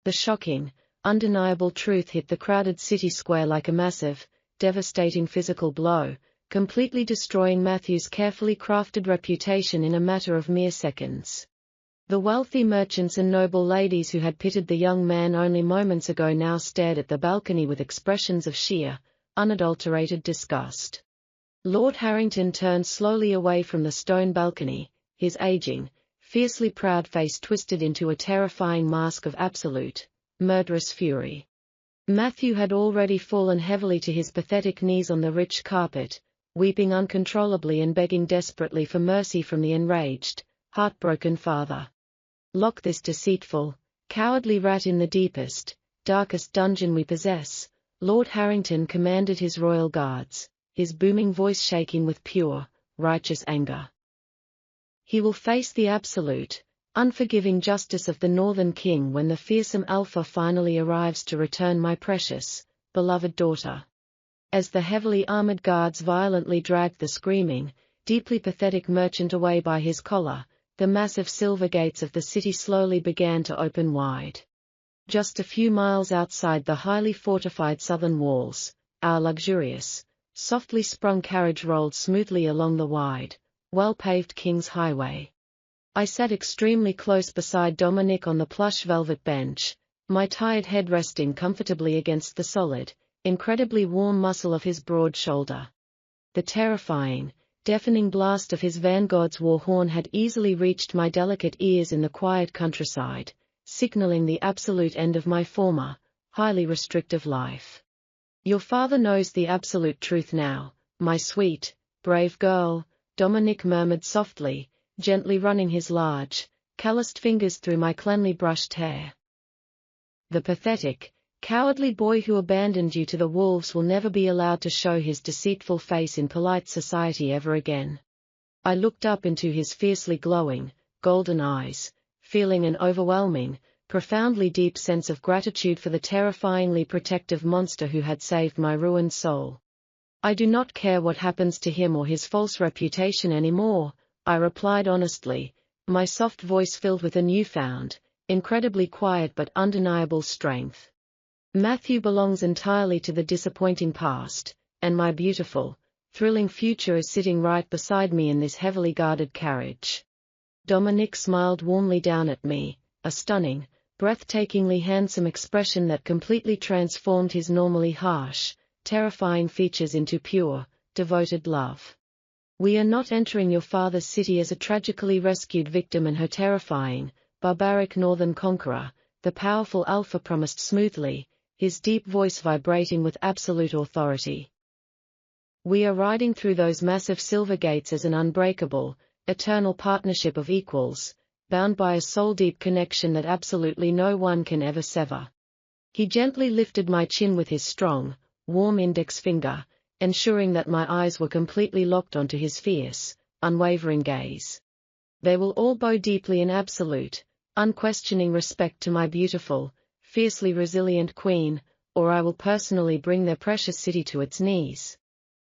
The shocking, undeniable truth hit the crowded city square like a massive, devastating physical blow, completely destroying Matthew's carefully crafted reputation in a matter of mere seconds. The wealthy merchants and noble ladies who had pitied the young man only moments ago now stared at the balcony with expressions of sheer, unadulterated disgust. Lord Harrington turned slowly away from the stone balcony, his aging, fiercely proud face twisted into a terrifying mask of absolute, murderous fury. Matthew had already fallen heavily to his pathetic knees on the rich carpet, weeping uncontrollably and begging desperately for mercy from the enraged, heartbroken father. Lock this deceitful, cowardly rat in the deepest, darkest dungeon we possess, Lord Harrington commanded his royal guards, his booming voice shaking with pure, righteous anger. He will face the absolute, unforgiving justice of the Northern King when the fearsome Alpha finally arrives to return my precious, beloved daughter. As the heavily armored guards violently dragged the screaming, deeply pathetic merchant away by his collar, the massive silver gates of the city slowly began to open wide. Just a few miles outside the highly fortified southern walls, our luxurious, softly sprung carriage rolled smoothly along the wide, well-paved King's Highway. I sat extremely close beside Dominic on the plush velvet bench, my tired head resting comfortably against the solid, incredibly warm muscle of his broad shoulder. The terrifying, deafening blast of his vanguard's war horn had easily reached my delicate ears in the quiet countryside, signaling the absolute end of my former, highly restrictive life. Your father knows the absolute truth now, my sweet, brave girl, Dominic murmured softly, gently running his large, calloused fingers through my cleanly brushed hair. The pathetic, cowardly boy who abandoned you to the wolves will never be allowed to show his deceitful face in polite society ever again. I looked up into his fiercely glowing, golden eyes, feeling an overwhelming, profoundly deep sense of gratitude for the terrifyingly protective monster who had saved my ruined soul. I do not care what happens to him or his false reputation anymore, I replied honestly, my soft voice filled with a newfound, incredibly quiet but undeniable strength. Matthew belongs entirely to the disappointing past, and my beautiful, thrilling future is sitting right beside me in this heavily guarded carriage. Dominic smiled warmly down at me, a stunning, breathtakingly handsome expression that completely transformed his normally harsh, terrifying features into pure, devoted love. We are not entering your father's city as a tragically rescued victim and her terrifying, barbaric northern conqueror, the powerful Alpha promised smoothly, his deep voice vibrating with absolute authority. We are riding through those massive silver gates as an unbreakable, eternal partnership of equals, bound by a soul-deep connection that absolutely no one can ever sever. He gently lifted my chin with his strong, warm index finger, ensuring that my eyes were completely locked onto his fierce, unwavering gaze. They will all bow deeply in absolute, unquestioning respect to my beautiful, fiercely resilient queen, or I will personally bring their precious city to its knees.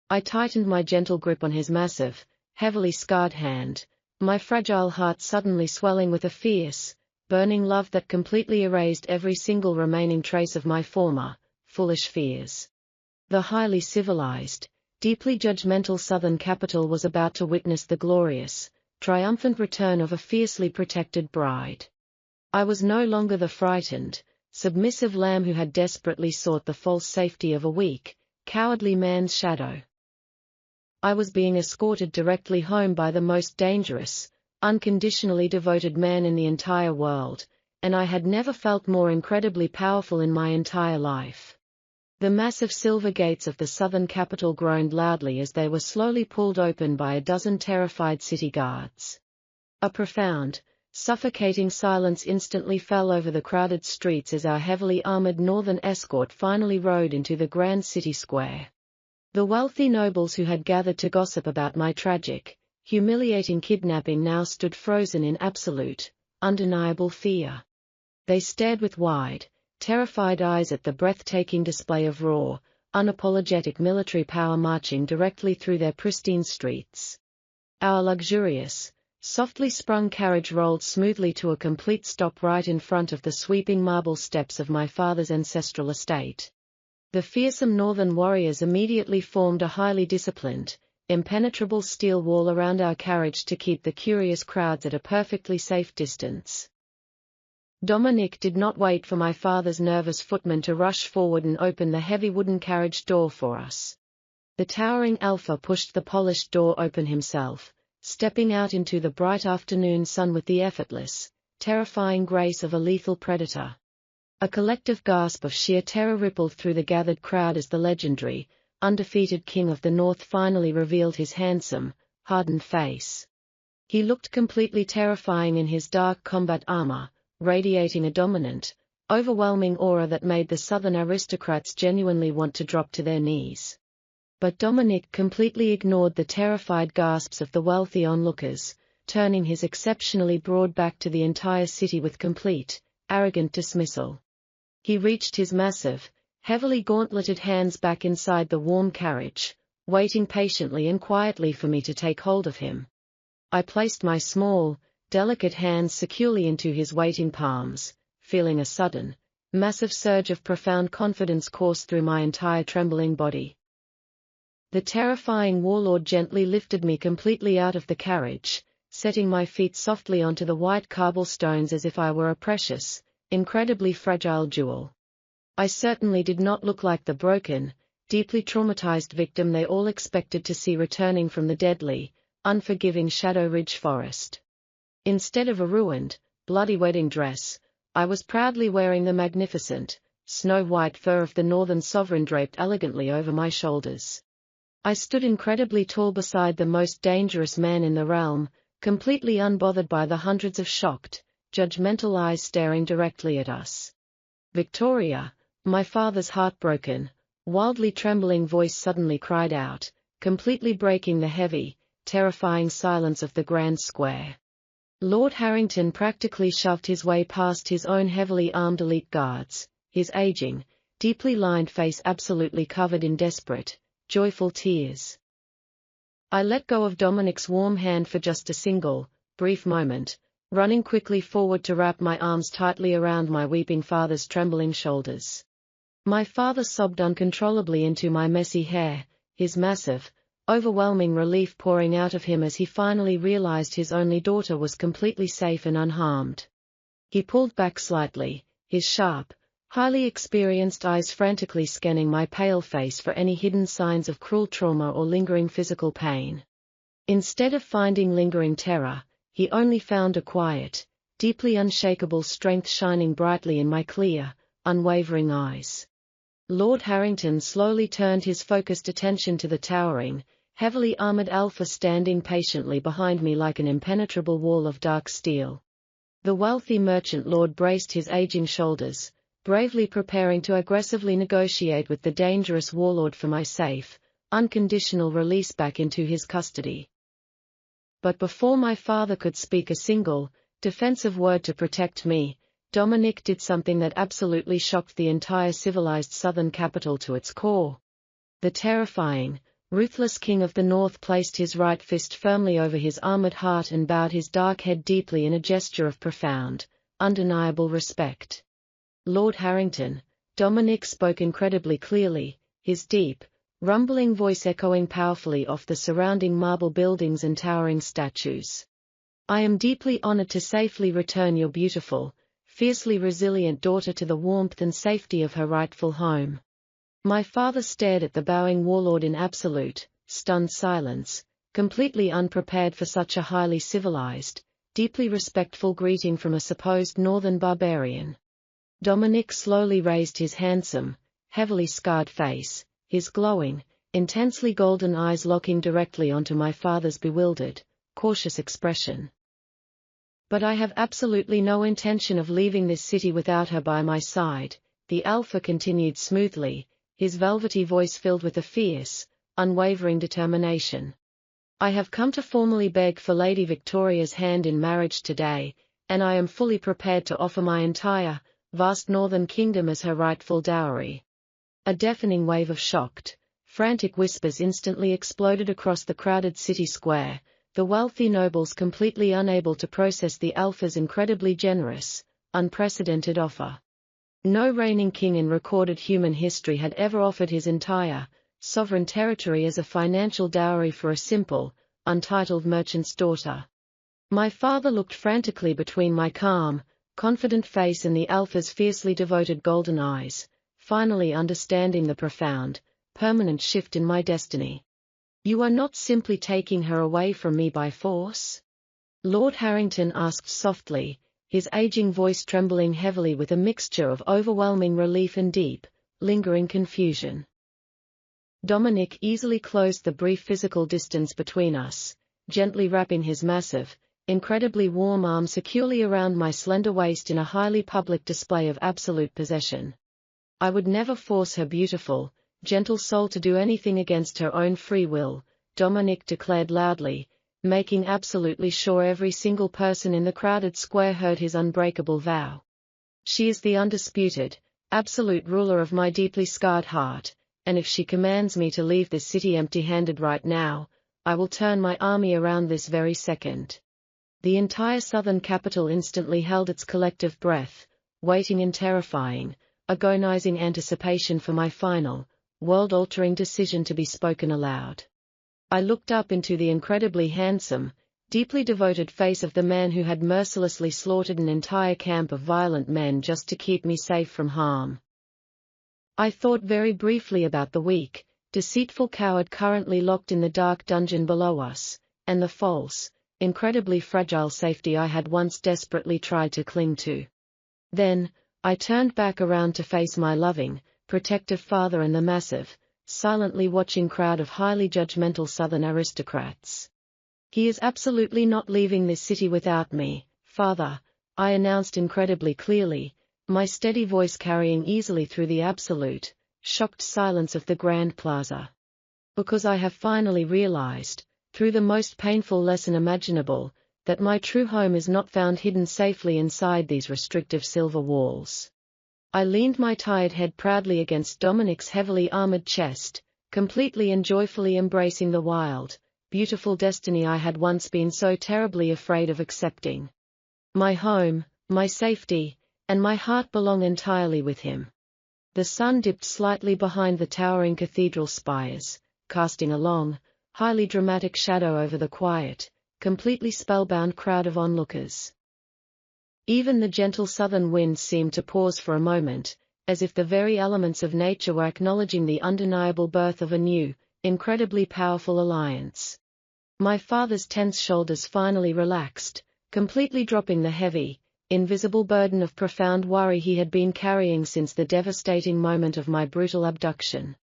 I tightened my gentle grip on his massive, heavily scarred hand, my fragile heart suddenly swelling with a fierce, burning love that completely erased every single remaining trace of my former, foolish fears. The highly civilized, deeply judgmental southern capital was about to witness the glorious, triumphant return of a fiercely protected bride. I was no longer the frightened, submissive lamb who had desperately sought the false safety of a weak, cowardly man's shadow. I was being escorted directly home by the most dangerous, unconditionally devoted man in the entire world, and I had never felt more incredibly powerful in my entire life. The massive silver gates of the southern capital groaned loudly as they were slowly pulled open by a dozen terrified city guards. A profound, suffocating silence instantly fell over the crowded streets as our heavily armored northern escort finally rode into the grand city square. The wealthy nobles who had gathered to gossip about my tragic, humiliating kidnapping now stood frozen in absolute, undeniable fear. They stared with wide, terrified eyes at the breathtaking display of raw, unapologetic military power marching directly through their pristine streets. Our luxurious, softly sprung carriage rolled smoothly to a complete stop right in front of the sweeping marble steps of my father's ancestral estate. The fearsome northern warriors immediately formed a highly disciplined, impenetrable steel wall around our carriage to keep the curious crowds at a perfectly safe distance. Dominic did not wait for my father's nervous footman to rush forward and open the heavy wooden carriage door for us. The towering alpha pushed the polished door open himself, stepping out into the bright afternoon sun with the effortless, terrifying grace of a lethal predator. A collective gasp of sheer terror rippled through the gathered crowd as the legendary, undefeated King of the North finally revealed his handsome, hardened face. He looked completely terrifying in his dark combat armor, radiating a dominant, overwhelming aura that made the southern aristocrats genuinely want to drop to their knees. But Dominic completely ignored the terrified gasps of the wealthy onlookers, turning his exceptionally broad back to the entire city with complete, arrogant dismissal. He reached his massive, heavily gauntleted hands back inside the warm carriage, waiting patiently and quietly for me to take hold of him. I placed my small, delicate hands securely into his waiting palms, feeling a sudden, massive surge of profound confidence course through my entire trembling body. The terrifying warlord gently lifted me completely out of the carriage, setting my feet softly onto the white cobblestones as if I were a precious, incredibly fragile jewel. I certainly did not look like the broken, deeply traumatized victim they all expected to see returning from the deadly, unforgiving Shadow Ridge forest. Instead of a ruined, bloody wedding dress, I was proudly wearing the magnificent, snow-white fur of the northern sovereign draped elegantly over my shoulders. I stood incredibly tall beside the most dangerous man in the realm, completely unbothered by the hundreds of shocked, judgmental eyes staring directly at us. Victoria, my father's heartbroken, wildly trembling voice suddenly cried out, completely breaking the heavy, terrifying silence of the grand square. Lord Harrington practically shoved his way past his own heavily armed elite guards, his aging, deeply lined face absolutely covered in desperate, joyful tears. I let go of Dominic's warm hand for just a single, brief moment, running quickly forward to wrap my arms tightly around my weeping father's trembling shoulders. My father sobbed uncontrollably into my messy hair, his massive, overwhelming relief pouring out of him as he finally realized his only daughter was completely safe and unharmed. He pulled back slightly, his sharp, highly experienced eyes frantically scanning my pale face for any hidden signs of cruel trauma or lingering physical pain. Instead of finding lingering terror, he only found a quiet, deeply unshakable strength shining brightly in my clear, unwavering eyes. Lord Harrington slowly turned his focused attention to the towering, heavily armored Alpha standing patiently behind me like an impenetrable wall of dark steel. The wealthy merchant lord braced his aging shoulders, bravely preparing to aggressively negotiate with the dangerous warlord for my safe, unconditional release back into his custody. But before my father could speak a single, defensive word to protect me, Dominic did something that absolutely shocked the entire civilized southern capital to its core. The terrifying, ruthless king of the north placed his right fist firmly over his armored heart and bowed his dark head deeply in a gesture of profound, undeniable respect. Lord Harrington, Dominic spoke incredibly clearly, his deep, rumbling voice echoing powerfully off the surrounding marble buildings and towering statues. I am deeply honored to safely return your beautiful, fiercely resilient daughter to the warmth and safety of her rightful home. My father stared at the bowing warlord in absolute, stunned silence, completely unprepared for such a highly civilized, deeply respectful greeting from a supposed northern barbarian. Dominic slowly raised his handsome, heavily scarred face, his glowing, intensely golden eyes locking directly onto my father's bewildered, cautious expression. But I have absolutely no intention of leaving this city without her by my side, the Alpha continued smoothly, his velvety voice filled with a fierce, unwavering determination. I have come to formally beg for Lady Victoria's hand in marriage today, and I am fully prepared to offer my entire, vast northern kingdom as her rightful dowry. A deafening wave of shocked, frantic whispers instantly exploded across the crowded city square, the wealthy nobles completely unable to process the Alpha's incredibly generous, unprecedented offer. No reigning king in recorded human history had ever offered his entire, sovereign territory as a financial dowry for a simple, untitled merchant's daughter. My father looked frantically between my calm, confident face and the Alpha's fiercely devoted golden eyes, finally understanding the profound, permanent shift in my destiny. You are not simply taking her away from me by force? Lord Harrington asked softly, his aging voice trembling heavily with a mixture of overwhelming relief and deep, lingering confusion. Dominic easily closed the brief physical distance between us, gently wrapping his massive, incredibly warm arm securely around my slender waist in a highly public display of absolute possession. I would never force her beautiful, gentle soul to do anything against her own free will, Dominic declared loudly, making absolutely sure every single person in the crowded square heard his unbreakable vow. She is the undisputed, absolute ruler of my deeply scarred heart, and if she commands me to leave this city empty-handed right now, I will turn my army around this very second. The entire southern capital instantly held its collective breath, waiting in terrifying, agonizing anticipation for my final, world-altering decision to be spoken aloud. I looked up into the incredibly handsome, deeply devoted face of the man who had mercilessly slaughtered an entire camp of violent men just to keep me safe from harm. I thought very briefly about the weak, deceitful coward currently locked in the dark dungeon below us, and the false, incredibly fragile safety I had once desperately tried to cling to. Then, I turned back around to face my loving, protective father and the massive, silently watching crowd of highly judgmental southern aristocrats. He is absolutely not leaving this city without me, father, I announced incredibly clearly, my steady voice carrying easily through the absolute, shocked silence of the Grand Plaza. Because I have finally realized, through the most painful lesson imaginable, that my true home is not found hidden safely inside these restrictive silver walls. I leaned my tired head proudly against Dominic's heavily armored chest, completely and joyfully embracing the wild, beautiful destiny I had once been so terribly afraid of accepting. My home, my safety, and my heart belong entirely with him. The sun dipped slightly behind the towering cathedral spires, casting a long, highly dramatic shadow over the quiet, completely spellbound crowd of onlookers. Even the gentle southern winds seemed to pause for a moment, as if the very elements of nature were acknowledging the undeniable birth of a new, incredibly powerful alliance. My father's tense shoulders finally relaxed, completely dropping the heavy, invisible burden of profound worry he had been carrying since the devastating moment of my brutal abduction.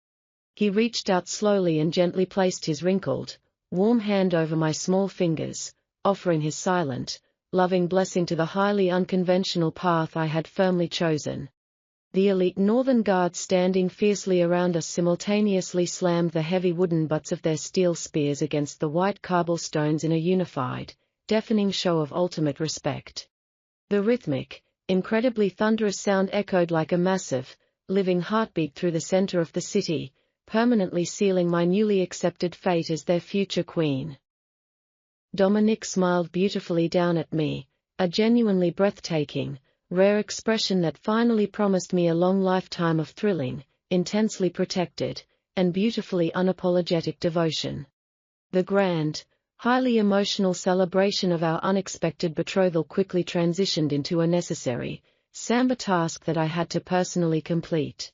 He reached out slowly and gently placed his wrinkled, warm hand over my small fingers, offering his silent, loving blessing to the highly unconventional path I had firmly chosen. The elite northern guards standing fiercely around us simultaneously slammed the heavy wooden butts of their steel spears against the white cobblestones in a unified, deafening show of ultimate respect. The rhythmic, incredibly thunderous sound echoed like a massive, living heartbeat through the center of the city, permanently sealing my newly accepted fate as their future queen. Dominic smiled beautifully down at me, a genuinely breathtaking, rare expression that finally promised me a long lifetime of thrilling, intensely protected, and beautifully unapologetic devotion. The grand, highly emotional celebration of our unexpected betrothal quickly transitioned into a necessary, somber task that I had to personally complete.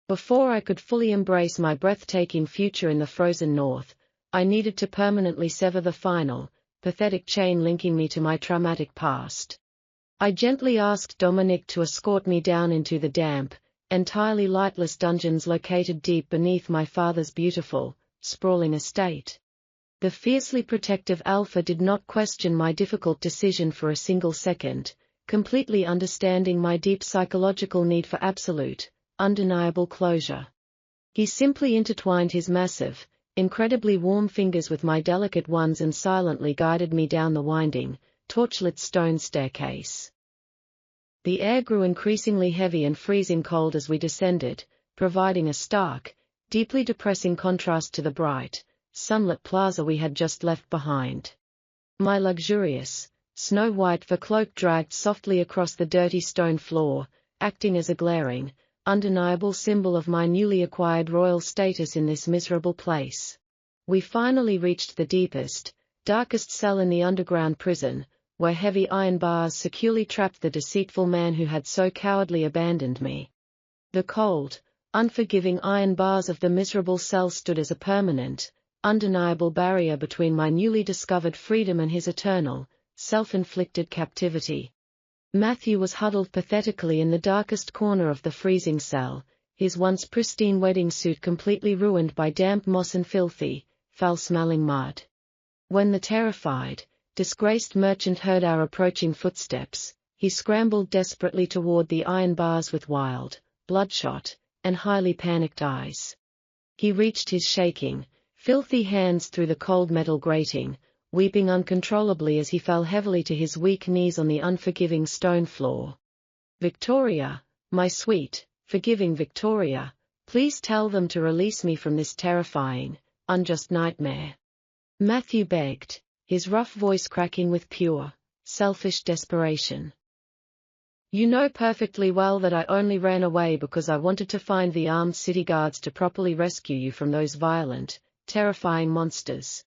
Before I could fully embrace my breathtaking future in the frozen north, I needed to permanently sever the final, pathetic chain linking me to my traumatic past. I gently asked Dominic to escort me down into the damp, entirely lightless dungeons located deep beneath my father's beautiful, sprawling estate. The fiercely protective alpha did not question my difficult decision for a single second, completely understanding my deep psychological need for absolute, undeniable closure. He simply intertwined his massive, incredibly warm fingers with my delicate ones and silently guided me down the winding, torchlit stone staircase. The air grew increasingly heavy and freezing cold as we descended, providing a stark, deeply depressing contrast to the bright, sunlit plaza we had just left behind. My luxurious, snow-white fur cloak dragged softly across the dirty stone floor, acting as a glaring, undeniable symbol of my newly acquired royal status in this miserable place. We finally reached the deepest, darkest cell in the underground prison, where heavy iron bars securely trapped the deceitful man who had so cowardly abandoned me. The cold, unforgiving iron bars of the miserable cell stood as a permanent, undeniable barrier between my newly discovered freedom and his eternal, self-inflicted captivity. Matthew was huddled pathetically in the darkest corner of the freezing cell, his once pristine wedding suit completely ruined by damp moss and filthy, foul-smelling mud. When the terrified, disgraced merchant heard our approaching footsteps, he scrambled desperately toward the iron bars with wild, bloodshot, and highly panicked eyes. He reached his shaking, filthy hands through the cold metal grating, weeping uncontrollably as he fell heavily to his weak knees on the unforgiving stone floor. "Victoria, my sweet, forgiving Victoria, please tell them to release me from this terrifying, unjust nightmare," Matthew begged, his rough voice cracking with pure, selfish desperation. "You know perfectly well that I only ran away because I wanted to find the armed city guards to properly rescue you from those violent, terrifying monsters."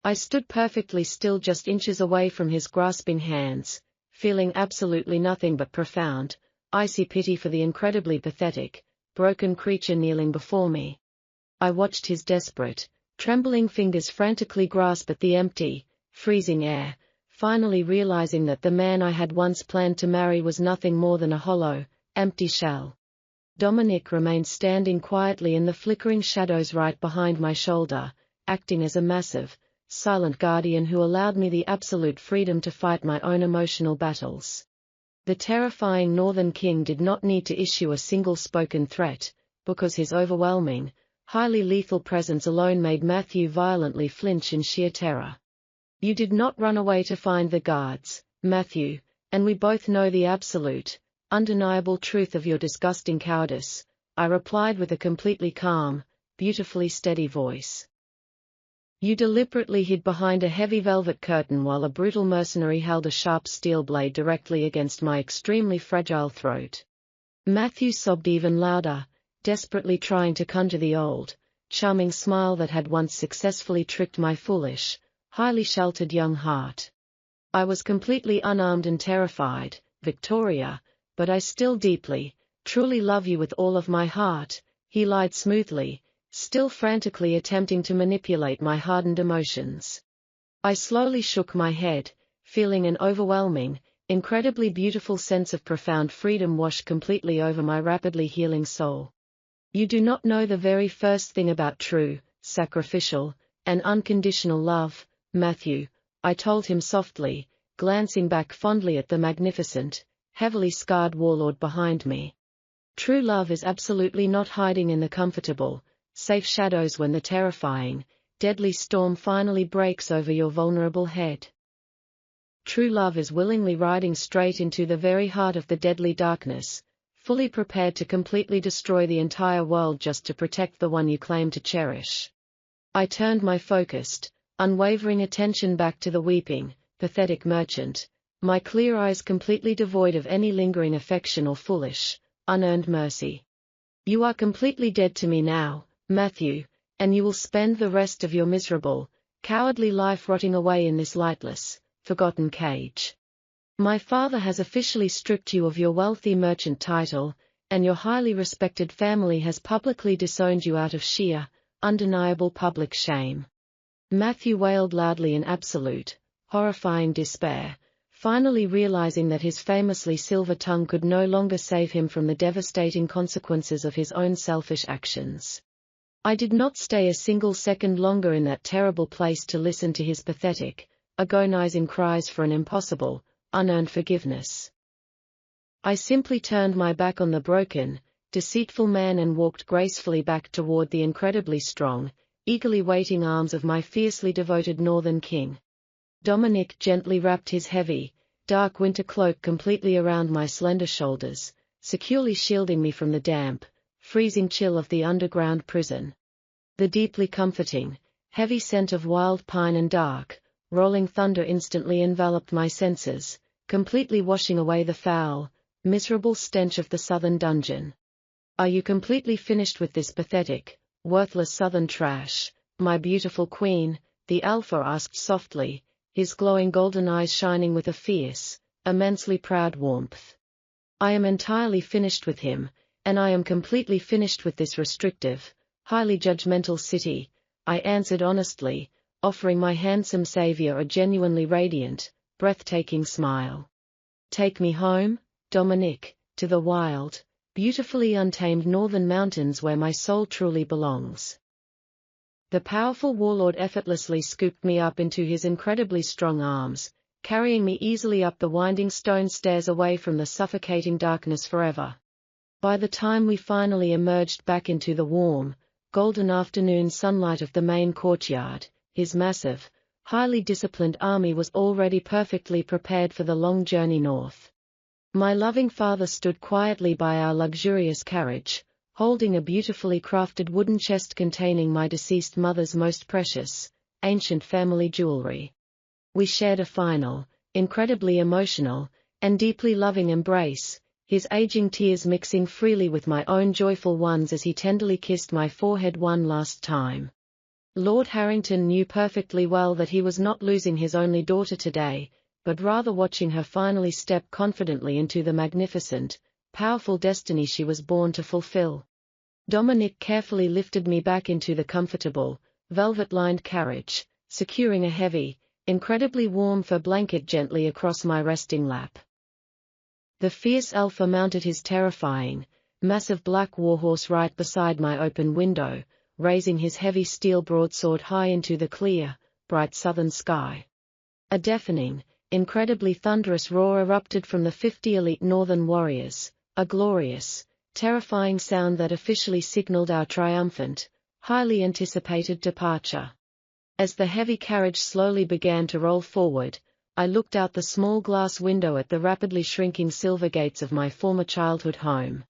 I stood perfectly still just inches away from his grasping hands, feeling absolutely nothing but profound, icy pity for the incredibly pathetic, broken creature kneeling before me. I watched his desperate, trembling fingers frantically grasp at the empty, freezing air, finally realizing that the man I had once planned to marry was nothing more than a hollow, empty shell. Dominic remained standing quietly in the flickering shadows right behind my shoulder, acting as a massive, silent guardian who allowed me the absolute freedom to fight my own emotional battles. The terrifying Northern King did not need to issue a single spoken threat, because his overwhelming, highly lethal presence alone made Matthew violently flinch in sheer terror. "You did not run away to find the guards, Matthew, and we both know the absolute, undeniable truth of your disgusting cowardice," I replied with a completely calm, beautifully steady voice. "You deliberately hid behind a heavy velvet curtain while a brutal mercenary held a sharp steel blade directly against my extremely fragile throat." Matthew sobbed even louder, desperately trying to conjure the old, charming smile that had once successfully tricked my foolish, highly sheltered young heart. "I was completely unarmed and terrified, Victoria, but I still deeply, truly love you with all of my heart," he lied smoothly, still frantically attempting to manipulate my hardened emotions. I slowly shook my head, feeling an overwhelming, incredibly beautiful sense of profound freedom wash completely over my rapidly healing soul. "You do not know the very first thing about true, sacrificial, and unconditional love, Matthew," I told him softly, glancing back fondly at the magnificent, heavily scarred warlord behind me. "True love is absolutely not hiding in the comfortable, safe shadows when the terrifying, deadly storm finally breaks over your vulnerable head. True love is willingly riding straight into the very heart of the deadly darkness, fully prepared to completely destroy the entire world just to protect the one you claim to cherish. I turned my focused, unwavering attention back to the weeping, pathetic merchant, my clear eyes completely devoid of any lingering affection or foolish, unearned mercy. You are completely dead to me now, Matthew, and you will spend the rest of your miserable, cowardly life rotting away in this lightless, forgotten cage. My father has officially stripped you of your wealthy merchant title, and your highly respected family has publicly disowned you out of sheer, undeniable public shame. Matthew wailed loudly in absolute, horrifying despair, finally realizing that his famously silver tongue could no longer save him from the devastating consequences of his own selfish actions. I did not stay a single second longer in that terrible place to listen to his pathetic, agonizing cries for an impossible, unearned forgiveness. I simply turned my back on the broken, deceitful man and walked gracefully back toward the incredibly strong, eagerly waiting arms of my fiercely devoted northern king. Dominic gently wrapped his heavy, dark winter cloak completely around my slender shoulders, securely shielding me from the damp, freezing chill of the underground prison. The deeply comforting, heavy scent of wild pine and dark, rolling thunder instantly enveloped my senses, completely washing away the foul, miserable stench of the southern dungeon. Are you completely finished with this pathetic, worthless southern trash, my beautiful queen? The Alpha asked softly, his glowing golden eyes shining with a fierce, immensely proud warmth. I am entirely finished with him, and I am completely finished with this restrictive, highly judgmental city, I answered honestly, offering my handsome savior a genuinely radiant, breathtaking smile. Take me home, Dominic, to the wild, beautifully untamed northern mountains where my soul truly belongs. The powerful warlord effortlessly scooped me up into his incredibly strong arms, carrying me easily up the winding stone stairs away from the suffocating darkness forever. By the time we finally emerged back into the warm, golden afternoon sunlight of the main courtyard, his massive, highly disciplined army was already perfectly prepared for the long journey north. My loving father stood quietly by our luxurious carriage, holding a beautifully crafted wooden chest containing my deceased mother's most precious, ancient family jewelry. We shared a final, incredibly emotional, and deeply loving embrace, his aging tears mixing freely with my own joyful ones as he tenderly kissed my forehead one last time. Lord Harrington knew perfectly well that he was not losing his only daughter today, but rather watching her finally step confidently into the magnificent, powerful destiny she was born to fulfill. Dominic carefully lifted me back into the comfortable, velvet-lined carriage, securing a heavy, incredibly warm fur blanket gently across my resting lap. The fierce Alpha mounted his terrifying, massive black warhorse right beside my open window, raising his heavy steel broadsword high into the clear, bright southern sky. A deafening, incredibly thunderous roar erupted from the 50 elite northern warriors, a glorious, terrifying sound that officially signaled our triumphant, highly anticipated departure. As the heavy carriage slowly began to roll forward, I looked out the small glass window at the rapidly shrinking silver gates of my former childhood home.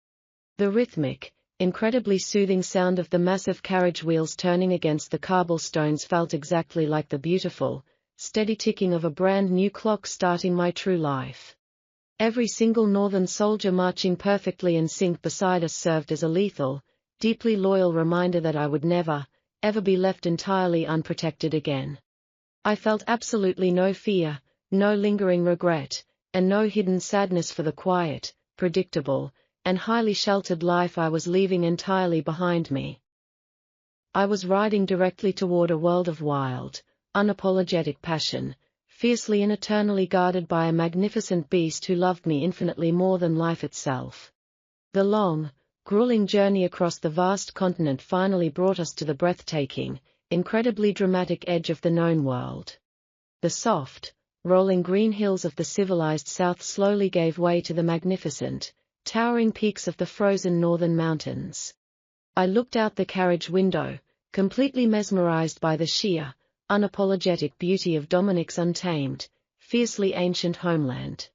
The rhythmic, incredibly soothing sound of the massive carriage wheels turning against the cobblestones felt exactly like the beautiful, steady ticking of a brand new clock starting my true life. Every single northern soldier marching perfectly in sync beside us served as a lethal, deeply loyal reminder that I would never, ever be left entirely unprotected again. I felt absolutely no fear, no lingering regret, and no hidden sadness for the quiet, predictable, and highly sheltered life I was leaving entirely behind me. I was riding directly toward a world of wild, unapologetic passion, fiercely and eternally guarded by a magnificent beast who loved me infinitely more than life itself. The long, grueling journey across the vast continent finally brought us to the breathtaking, incredibly dramatic edge of the known world. The soft, rolling green hills of the civilized south slowly gave way to the magnificent, towering peaks of the frozen northern mountains. I looked out the carriage window, completely mesmerized by the sheer, unapologetic beauty of Dominic's untamed, fiercely ancient homeland.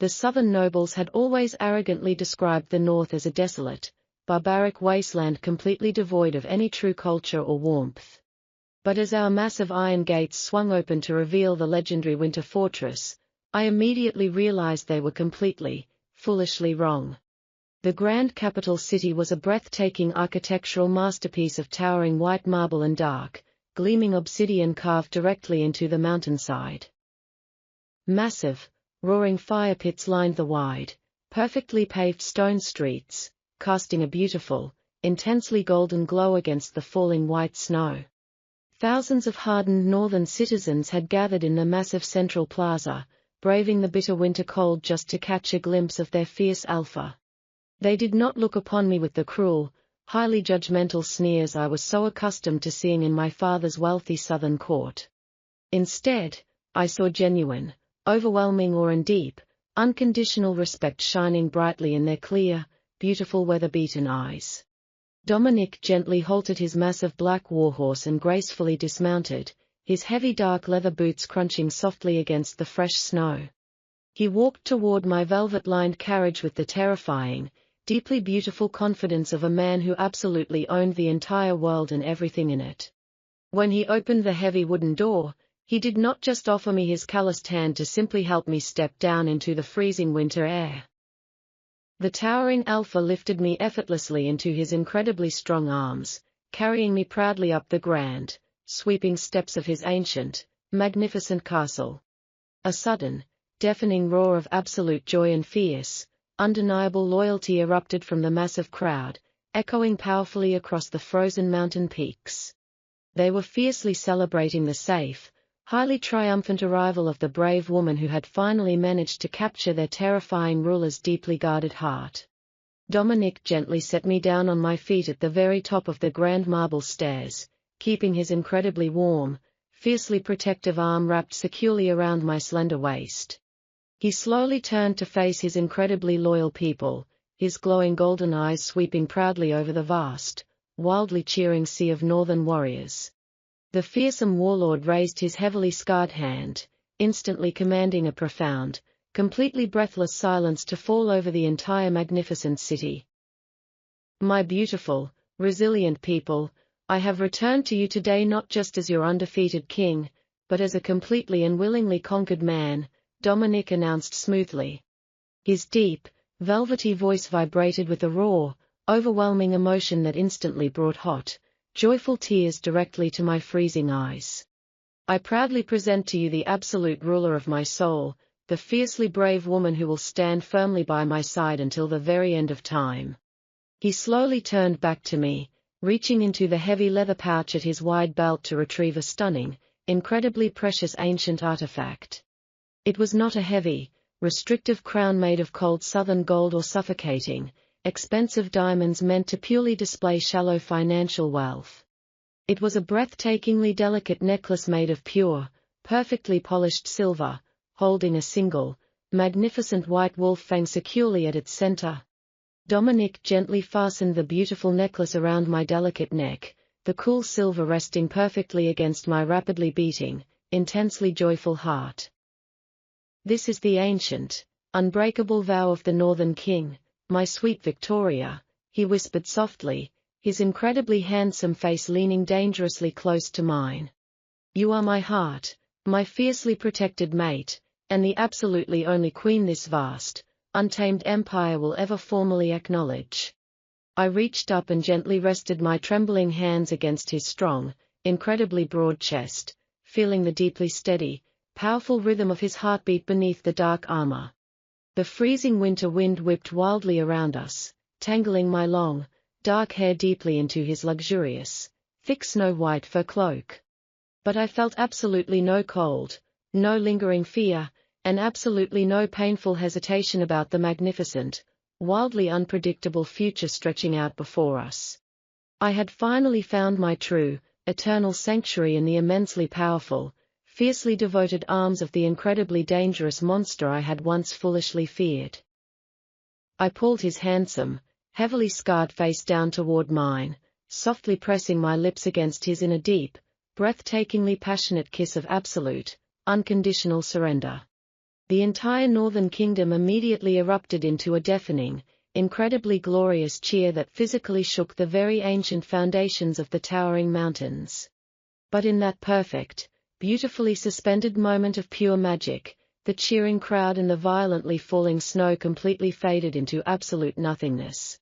The southern nobles had always arrogantly described the north as a desolate, barbaric wasteland completely devoid of any true culture or warmth. But as our massive iron gates swung open to reveal the legendary winter fortress, I immediately realized they were completely, foolishly wrong. The grand capital city was a breathtaking architectural masterpiece of towering white marble and dark, gleaming obsidian carved directly into the mountainside. Massive, roaring fire pits lined the wide, perfectly paved stone streets, casting a beautiful, intensely golden glow against the falling white snow. Thousands of hardened northern citizens had gathered in the massive central plaza, braving the bitter winter cold just to catch a glimpse of their fierce alpha. They did not look upon me with the cruel, highly judgmental sneers I was so accustomed to seeing in my father's wealthy southern court. Instead, I saw genuine, overwhelming awe and deep, unconditional respect shining brightly in their clear, beautiful weather-beaten eyes. Dominic gently halted his massive black warhorse and gracefully dismounted, his heavy dark leather boots crunching softly against the fresh snow. He walked toward my velvet-lined carriage with the terrifying, deeply beautiful confidence of a man who absolutely owned the entire world and everything in it. When he opened the heavy wooden door, he did not just offer me his calloused hand to simply help me step down into the freezing winter air. The towering alpha lifted me effortlessly into his incredibly strong arms, carrying me proudly up the grand, sweeping steps of his ancient, magnificent castle. A sudden, deafening roar of absolute joy and fierce, undeniable loyalty erupted from the massive crowd, echoing powerfully across the frozen mountain peaks. They were fiercely celebrating the safe, highly triumphant arrival of the brave woman who had finally managed to capture their terrifying ruler's deeply guarded heart. Dominic gently set me down on my feet at the very top of the grand marble stairs, keeping his incredibly warm, fiercely protective arm wrapped securely around my slender waist. He slowly turned to face his incredibly loyal people, his glowing golden eyes sweeping proudly over the vast, wildly cheering sea of northern warriors. The fearsome warlord raised his heavily scarred hand, instantly commanding a profound, completely breathless silence to fall over the entire magnificent city. My beautiful, resilient people, I have returned to you today not just as your undefeated king, but as a completely and willingly conquered man, Dominic announced smoothly. His deep, velvety voice vibrated with a raw, overwhelming emotion that instantly brought hot, joyful tears directly to my freezing eyes. I proudly present to you the absolute ruler of my soul, the fiercely brave woman who will stand firmly by my side until the very end of time. He slowly turned back to me, reaching into the heavy leather pouch at his wide belt to retrieve a stunning, incredibly precious ancient artifact. It was not a heavy, restrictive crown made of cold southern gold or suffocating, expensive diamonds meant to purely display shallow financial wealth. It was a breathtakingly delicate necklace made of pure, perfectly polished silver, holding a single, magnificent white wolf fang securely at its center. Dominic gently fastened the beautiful necklace around my delicate neck, the cool silver resting perfectly against my rapidly beating, intensely joyful heart. This is the ancient, unbreakable vow of the Northern King, my sweet Victoria, he whispered softly, his incredibly handsome face leaning dangerously close to mine. You are my heart, my fiercely protected mate, and the absolutely only queen this vast, untamed empire will ever formally acknowledge. I reached up and gently rested my trembling hands against his strong, incredibly broad chest, feeling the deeply steady, powerful rhythm of his heartbeat beneath the dark armor. The freezing winter wind whipped wildly around us, tangling my long, dark hair deeply into his luxurious, thick snow-white fur cloak. But I felt absolutely no cold, no lingering fear, and absolutely no painful hesitation about the magnificent, wildly unpredictable future stretching out before us. I had finally found my true, eternal sanctuary in the immensely powerful, fiercely devoted arms of the incredibly dangerous monster I had once foolishly feared. I pulled his handsome, heavily scarred face down toward mine, softly pressing my lips against his in a deep, breathtakingly passionate kiss of absolute, unconditional surrender. The entire Northern Kingdom immediately erupted into a deafening, incredibly glorious cheer that physically shook the very ancient foundations of the towering mountains. But in that perfect, beautifully suspended moment of pure magic, the cheering crowd and the violently falling snow completely faded into absolute nothingness.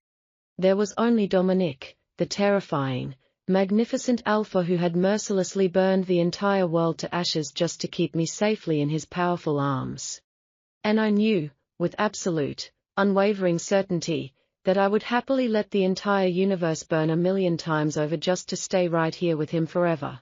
There was only Dominic, the terrifying, magnificent alpha who had mercilessly burned the entire world to ashes just to keep me safely in his powerful arms. And I knew, with absolute, unwavering certainty, that I would happily let the entire universe burn 1,000,000 times over just to stay right here with him forever.